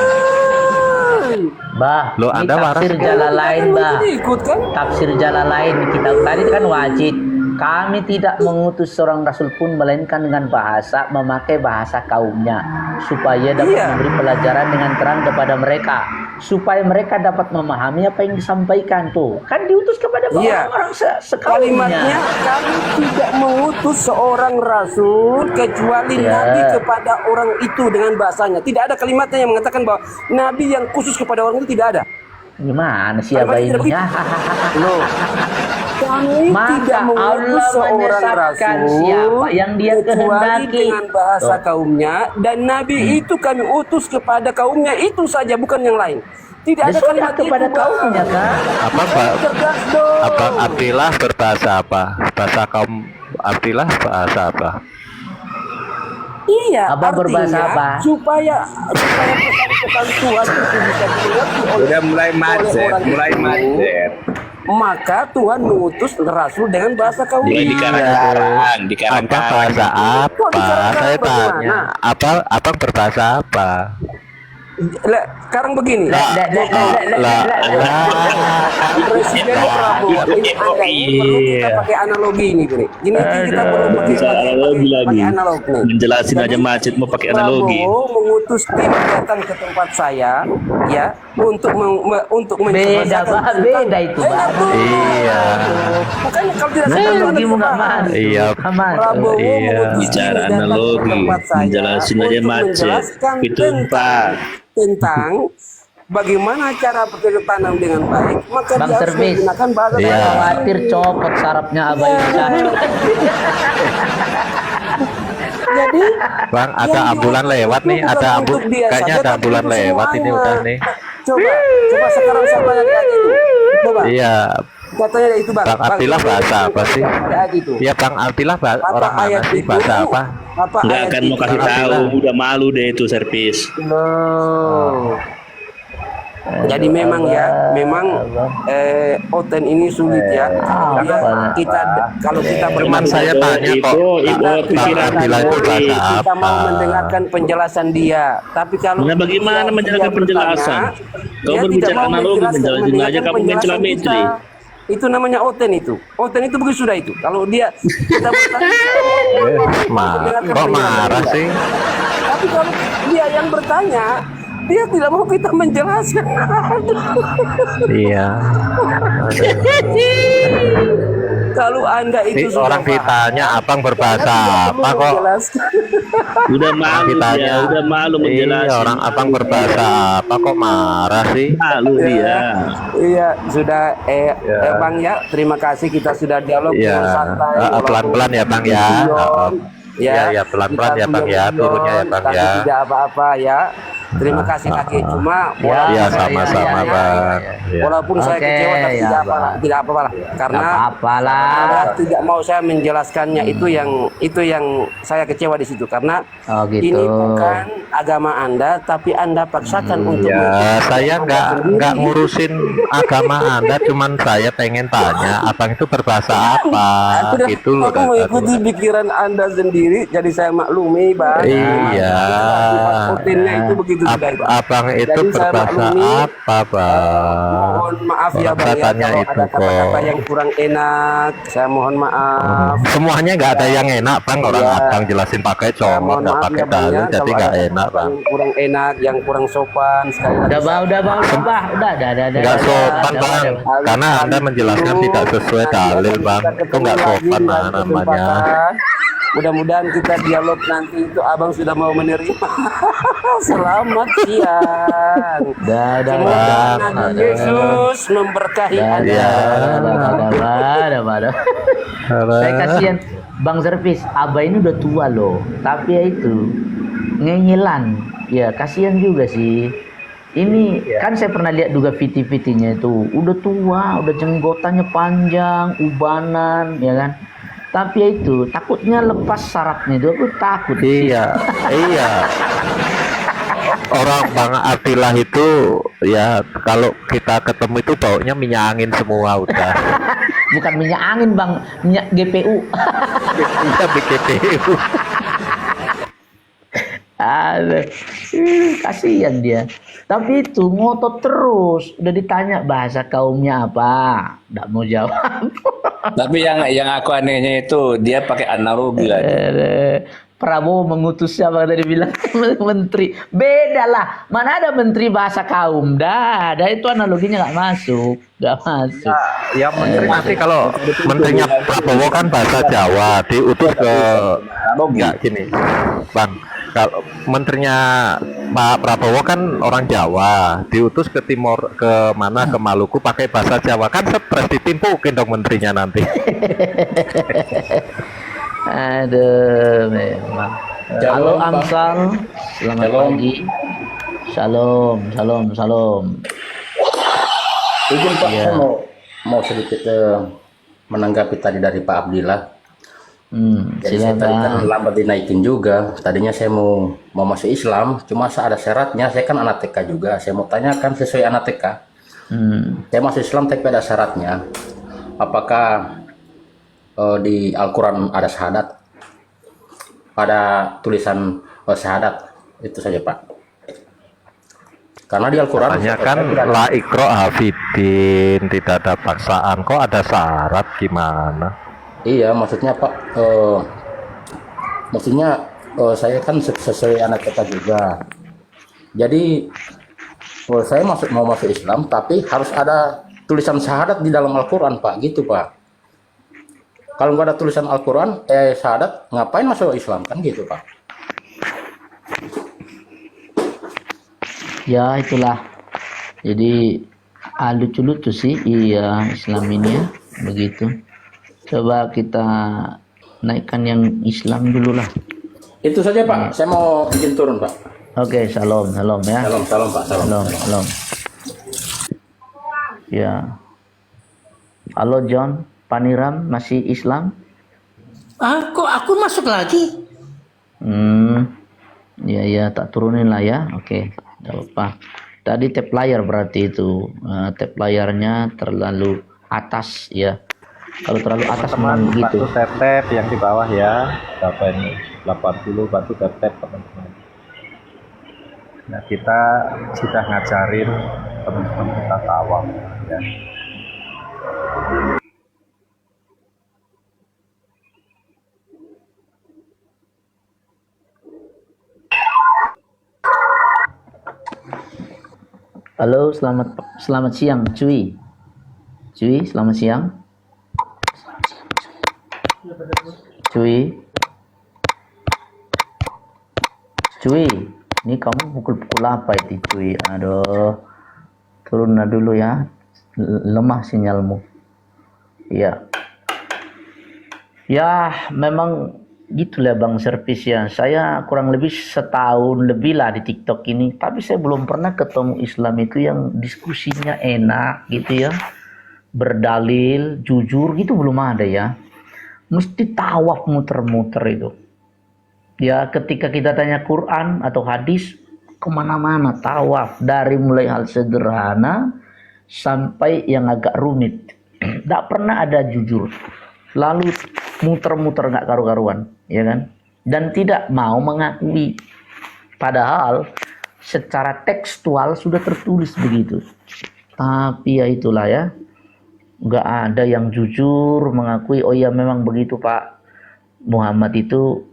Bah, Loh, ini Anda waras tafsir kok? jalan lain, bah. Ikut kan? Tafsir jalan lain kita tadi kan wajib. Kami tidak mengutus seorang rasul pun melainkan dengan bahasa memakai bahasa kaumnya supaya dapat Iya. memberi pelajaran dengan terang kepada mereka supaya mereka dapat memahami apa yang disampaikan tuh. Kan diutus kepada Iya. orang-orang Kalimatnya sekaumnya. kami tidak mengutus seorang rasul kecuali Ya. nabi kepada orang itu dengan bahasanya. Tidak ada kalimatnya yang mengatakan bahwa nabi yang khusus kepada orang itu tidak ada. Gimana sih Kalimat abah tidak ini? Loh, kami tidak Maka mengutus Allah seorang menyesatkan rasul siapa yang dia kecuali kehendaki. dengan bahasa Tuh. kaumnya, dan nabi itu kami utus kepada kaumnya itu saja, bukan yang lain. Tidak Ya ada sudah kalimat kepada itu, Bang. kaumnya kan. Apa, Pak? Cerdas dong. Abang Abdillah berbahasa apa? Bahasa kaum Abdillah bahasa apa? Iya, Abang berbahasa artinya apa? supaya pesan-pesan Tuhan itu bisa dimengerti oleh Udah mulai macet, orang mulai itu, macet. maka Tuhan mengutus rasul dengan bahasa kaum. Mulai dikarang-karang, Apa dikarang-karang. bahasa Kok apa? dikarang-karang Saya bagaimana? tanya. Abang berbahasa apa? Sekarang begini. Lah, Presiden Prabowo ini Anda ini perlu kita pakai analogi ini, Bre. Gini kita perlu pakai analog nih. Menjelasin Jadi, aja macet mau pakai analogi. Prabowo mengutus tim datang ke tempat saya, ya, untuk Beda, menjelaskan bah. Beda itu, bah. Iya. Makanya kalau tidak salah Analogi mau nggak masuk. Iya. Prabowo Iya. mengutus Bicara tim datang ke analogi, tempat saya menjelasin aja untuk macet. menjelaskan Itu tentang bagaimana cara bercocok tanam dengan baik, maka Bang dia harus Servis, menggunakan bahasa Iya. daerah. khawatir copot sarapnya abah itu. Jadi Bang, ada yang ambulan diutus lewat itu nih, bukan ada untuk dia kayaknya saja, ada tapi ambulan untuk lewat ini semuanya. udah nih. Coba sekarang saya tanya ayat itu. Coba. Iya. Katanya itu Bang. Bang Abdillah bahasa apa sih? Ayat itu. Iya, Bang Abdillah Apa orang mana ayat sih? itu? Bahasa apa? Apa nggak ayat akan itu? mau kasih tahu, udah malu deh itu servis. No. Jadi memang ya, memang Oten ini sulit ya. Dia, kita kalau kita Cuman bermain saya tanya kok, Bang pikiran Abdillah itu bahasa kita mau apa? mendengarkan penjelasan dia. Tapi kalau Nah, bagaimana dia menjelaskan penjelasan? bertanya, Kau dia berbicara tidak mau analogi, menjelaskan, menjelasin aja mendengarkan kamu main penjelasan telemetri. kita. Itu namanya Oten itu. Oten itu begitu sudah itu. Kalau dia kita bertanya, mendengarkan Kok penjelasan marah dia. sih? Tapi kalau dia yang bertanya, dia tidak mau kita menjelaskan. Iya. Kalau Anda itu sudah Orang ditanya abang berbahasa apa kok? menjelaskan. Udah malu Ditanya. dia, udah malu Iya, menjelaskan. orang abang berbahasa apa kok marah sih? Malu dia. Iya, sudah Bang ya, terima kasih kita sudah dialog Iya. dengan santai. Pelan-pelan ya Bang ya. Ya, pelan-pelan kita ya Bang ya, guyon-guyon, turunnya ya Bang tapi ya. tidak apa-apa ya. Terima kasih lagi. Cuma Iya, walaupun sama-sama saya- Bang. Iya. Walaupun saya Oke, kecewa tapi ya, tidak apa Bang. tidak apa-apa lah. Karena Nggak apa-apa lah. Anda tidak mau saya menjelaskannya, itu yang saya kecewa di situ karena Oh, gitu. ini bukan agama Anda tapi Anda paksakan untuk Ya, mengikuti saya agama nggak sendiri. ngurusin agama Anda, cuman saya pengen tanya, abang itu berbahasa apa, Udah, gitu loh. aku mengikuti pikiran Anda sendiri, jadi saya maklumi, Bang. Iya. Rutinnya itu begitu sudah, Bang. Abang itu Jadi saya berbahasa maklumi, apa, Bang? Mohon maaf ya, Orang Bang, ya, katanya kalau itu ada kata-kata kok. yang kurang enak, saya mohon maaf. Semuanya nggak ada yang enak, Bang. Orang Iya. abang jelasin pakai Saya comot, mohon nggak maaf pakai ya, Bang, dalil, ya, jadi kalau nggak ada enak, kata-kata Bang. yang kurang enak, yang kurang sopan, sekali lagi. Udah bah, udah Nggak sopan, Bang. Karena Anda menjelaskan tidak sesuai dalil, Bang. Itu nggak sopan, Bang, namanya. Mudah-mudahan kita dialog nanti itu abang sudah mau menerima. Selamat siang. Udah, Semoga Bang. Nabi Yesus memberkahi Anda. Saya kasihan Bang Servis, Abah ini udah tua loh, tapi ya itu ngenyelan, ya kasihan juga sih. Ini kan saya pernah lihat juga VT-VT-nya itu udah tua, udah jenggotanya panjang, ubanan, ya kan. Tapi ya itu takutnya lepas syaratnya itu, aku takut. Iya, iya. Orang Bang Atila itu ya kalau kita ketemu itu baunya minyak angin semua udah. Bukan minyak angin bang, minyak GPU. Iya BKPU. Aduh, kasihan dia. Tapi itu ngotot terus. Udah ditanya bahasa kaumnya apa, nggak mau jawab. Tapi yang aku anehnya itu dia pakai analogi lagi. Prabowo mengutus siapa tadi bilang menteri. Beda lah. Mana ada menteri bahasa kaum? Dah, itu analoginya nggak masuk, nggak masuk. Ya menteri nanti kalau menterinya Prabowo kan bahasa Jawa diutus ke enggak gini, Bang. Kalau menterinya Pak Prabowo kan orang Jawa, diutus ke timur ke mana ke Maluku pakai bahasa Jawa kan stres ditimpukin dong menterinya nanti. Aduh, memang. Halo Amsal, selamat pagi. Shalom, shalom, shalom. Izin Pak, Ya. saya mau sedikit menanggapi tadi dari Pak Abdillah. Jadi saya tadi kan Silakan. lambat dinaikin juga. Tadinya saya mau masuk Islam, cuma ada syaratnya. Saya kan anak TK juga. Saya mau tanyakan sesuai anak TK. Saya masuk Islam tapi ada syaratnya. Apakah di Al-Quran ada syahadat? Ada tulisan syahadat? Itu saja Pak. Karena di Al-Quran Katanya kan la ikro hafidin, tidak ada paksaan. Kok ada syarat gimana? Iya, maksudnya Pak, saya kan sesuai anak kita juga. Jadi saya mau masuk Islam, tapi harus ada tulisan syahadat di dalam Al-Quran Pak, gitu Pak. Kalau nggak ada tulisan Al-Quran, syahadat, ngapain masuk Islam kan gitu Pak? Ya itulah. Jadi lucu-lucu sih, iya Islam ini ya, begitu. Coba kita naikkan yang Islam dulu lah. Itu saja Pak. Saya mau izin turun Pak. Oke, salam, salam ya. Salam Pak. Salam, salam. Ya. Halo John, Paniram masih Islam? Kok aku masuk lagi? Ya, tak turunin lah ya. Oke, nggak apa. Tadi tap layar berarti itu. Tap layarnya terlalu atas ya. Kalau terlalu atas memang begitu. Bantu tap yang di bawah ya. Berapa ini? 80, bantu tap teman-teman. Nah, kita sudah ngajarin teman-teman kita tawaf ya. Halo, selamat siang, Cuy. Cuy, selamat siang. Cuy. Cuy, ini kamu pukul-pukul apa itu, Cuy? Aduh. Turun dulu ya. Lemah sinyalmu. Iya. Ya, memang gitulah Bang Servis ya. Saya kurang lebih setahun lebih lah di TikTok ini, tapi saya belum pernah ketemu Islam itu yang diskusinya enak gitu ya, berdalil, jujur gitu, belum ada ya. Mesti tawaf muter-muter itu. Ya ketika kita tanya Quran atau hadis, kemana-mana tawaf, dari mulai hal sederhana sampai yang agak rumit. Tidak pernah ada jujur. Lalu muter-muter nggak karu-karuan, ya kan? Dan tidak mau mengakui, padahal secara tekstual sudah tertulis begitu. Tapi ya itulah ya, nggak ada yang jujur mengakui, oh ya memang begitu Pak, Muhammad itu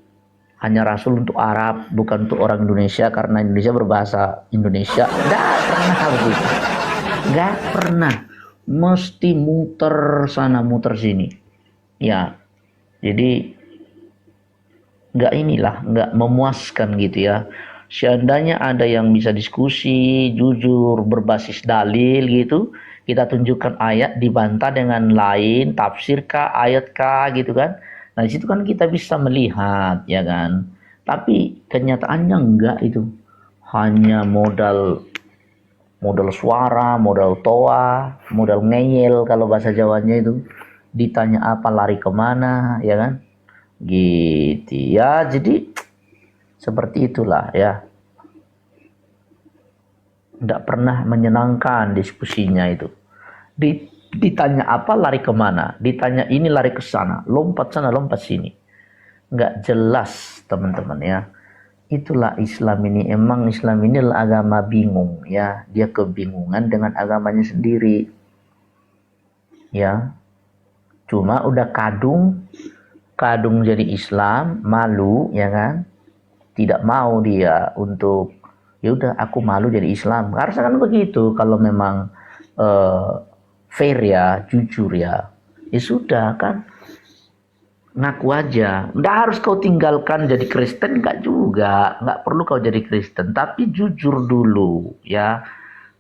hanya Rasul untuk Arab, bukan untuk orang Indonesia karena Indonesia berbahasa Indonesia. Nggak pernah begitu, nggak pernah. Mesti muter sana muter sini. Ya, jadi nggak memuaskan gitu ya. Seandainya ada yang bisa diskusi, jujur, berbasis dalil gitu, kita tunjukkan ayat dibantah dengan lain, tafsir kah, ayat kah gitu kan. Nah disitu kan kita bisa melihat ya kan. Tapi kenyataannya enggak itu. Hanya modal modal suara, modal toa, modal ngeyel kalau bahasa Jawanya itu. Ditanya apa lari kemana, ya kan? Gitu ya. Jadi seperti itulah ya. Tidak pernah menyenangkan diskusinya itu. Ditanya apa lari kemana, ditanya ini lari ke sana, lompat sana lompat sini. Nggak jelas teman-teman ya. Itulah Islam ini. Emang Islam ini adalah agama bingung ya. Dia kebingungan dengan agamanya sendiri. Ya. Cuma udah kadung jadi Islam, malu ya kan? Tidak mau dia untuk ya udah aku malu jadi Islam. Harusnya kan begitu kalau memang fair ya, jujur ya. Ya sudah kan. Ngaku aja. Nggak harus kau tinggalkan jadi Kristen, nggak juga. Nggak perlu kau jadi Kristen. Tapi jujur dulu ya.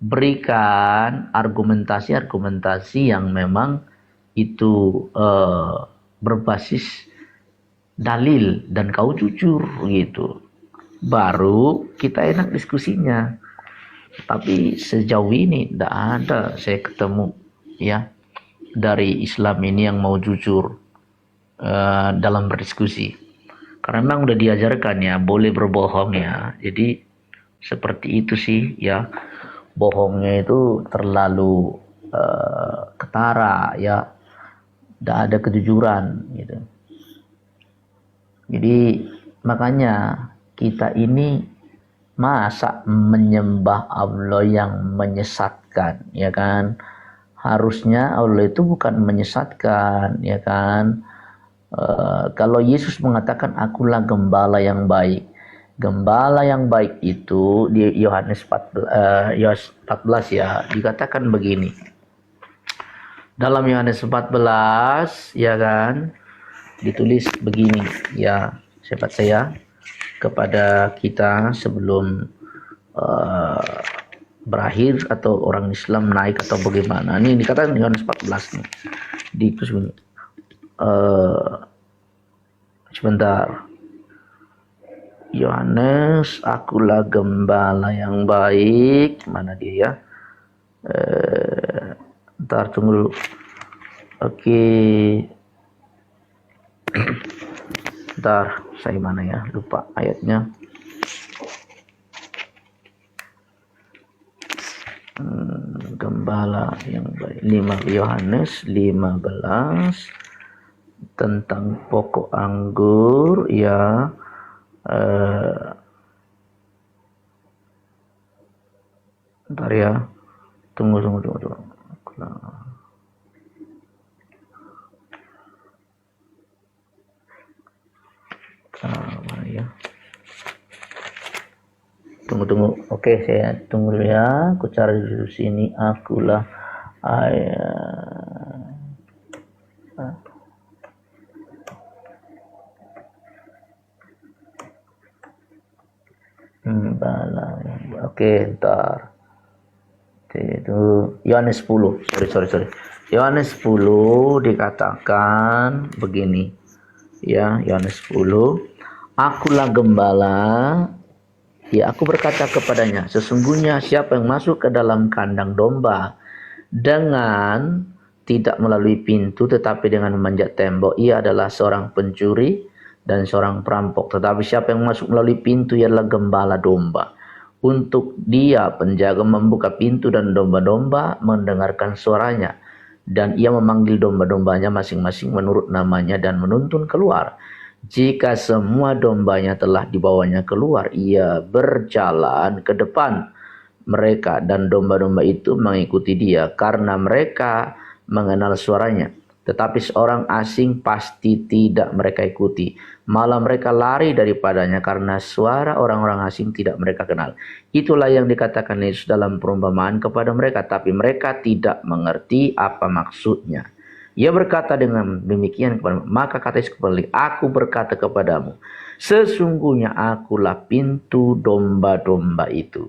Berikan argumentasi-argumentasi yang memang itu berbasis dalil. Dan kau jujur gitu. Baru kita enak diskusinya. Tapi sejauh ini nggak ada saya ketemu ya. Dari Islam ini yang mau jujur dalam berdiskusi, karena memang udah diajarkan ya boleh berbohong ya. Jadi seperti itu sih ya, bohongnya itu terlalu ketara ya, tidak ada kejujuran gitu. Jadi makanya kita ini masa menyembah Allah yang menyesatkan ya kan. Harusnya Allah itu bukan menyesatkan ya kan. Kalau Yesus mengatakan akulah gembala yang baik. Gembala yang baik itu di Yohanes 14 ya dikatakan begini. Dalam Yohanes 14 ya kan ditulis begini ya, sahabat saya, kepada kita sebelum berakhir atau orang Islam naik atau bagaimana. Ini dikatakan Yohanes 14 nih. Ditulis begini. Sebentar. Yohanes, akulah gembala yang baik. Mana dia ya? Ntar tunggu dulu. Oke. Ntar saya mana ya? Lupa ayatnya. Gembala yang baik. 5 Yohanes 15 tentang pokok anggur ya. Bentar ya. Tunggu. Mana ya? Tunggu. Oke, saya tunggu dulu ya. Aku cari di sini. Akulah ayat. Oke, ntar. Itu Yohanes 10. Sorry. Yohanes 10 dikatakan begini. Ya, Yohanes 10. Akulah gembala. Ya, aku berkata kepadanya, sesungguhnya siapa yang masuk ke dalam kandang domba dengan tidak melalui pintu tetapi dengan memanjat tembok, ia adalah seorang pencuri dan seorang perampok. Tetapi siapa yang masuk melalui pintu ia adalah gembala domba. Untuk dia penjaga membuka pintu dan domba-domba mendengarkan suaranya. Dan ia memanggil domba-dombanya masing-masing menurut namanya dan menuntun keluar. Jika semua dombanya telah dibawanya keluar, ia berjalan ke depan mereka dan domba-domba itu mengikuti dia karena mereka mengenal suaranya. Tetapi seorang asing pasti tidak mereka ikuti. Malah mereka lari daripadanya karena suara orang-orang asing tidak mereka kenal. Itulah yang dikatakan Yesus dalam perumpamaan kepada mereka. Tapi mereka tidak mengerti apa maksudnya. Ia berkata dengan demikian kepada mereka. Maka kata Yesus kembali, aku berkata kepadamu, sesungguhnya akulah pintu domba-domba itu.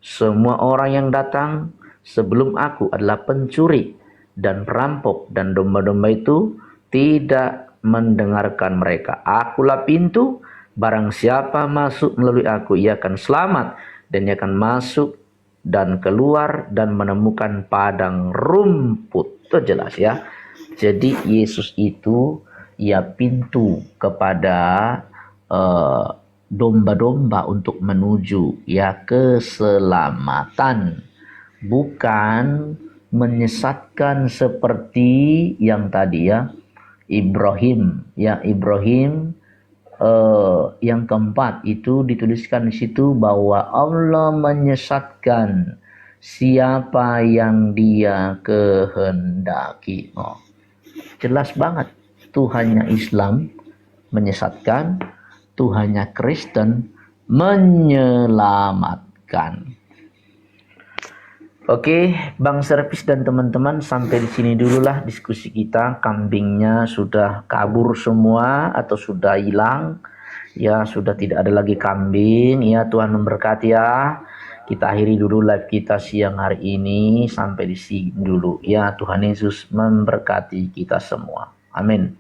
Semua orang yang datang sebelum aku adalah pencuri dan perampok, dan domba-domba itu tidak mendengarkan mereka. Akulah pintu, barang siapa masuk melalui aku, ia akan selamat, dan ia akan masuk dan keluar dan menemukan padang rumput. Itu jelas ya. Jadi Yesus itu ya pintu kepada domba-domba untuk menuju ya keselamatan, bukan menyesatkan seperti yang tadi ya Ibrahim yang keempat itu dituliskan di situ bahwa Allah menyesatkan siapa yang Dia kehendaki. Jelas banget, Tuhannya Islam menyesatkan, Tuhannya Kristen menyelamatkan. Oke, Bang Servis dan teman-teman, sampai di sini dululah diskusi kita. Kambingnya sudah kabur semua atau sudah hilang. Ya, sudah tidak ada lagi kambing. Ya, Tuhan memberkati ya. Kita akhiri dulu live kita siang hari ini. Sampai di sini dulu. Ya, Tuhan Yesus memberkati kita semua. Amin.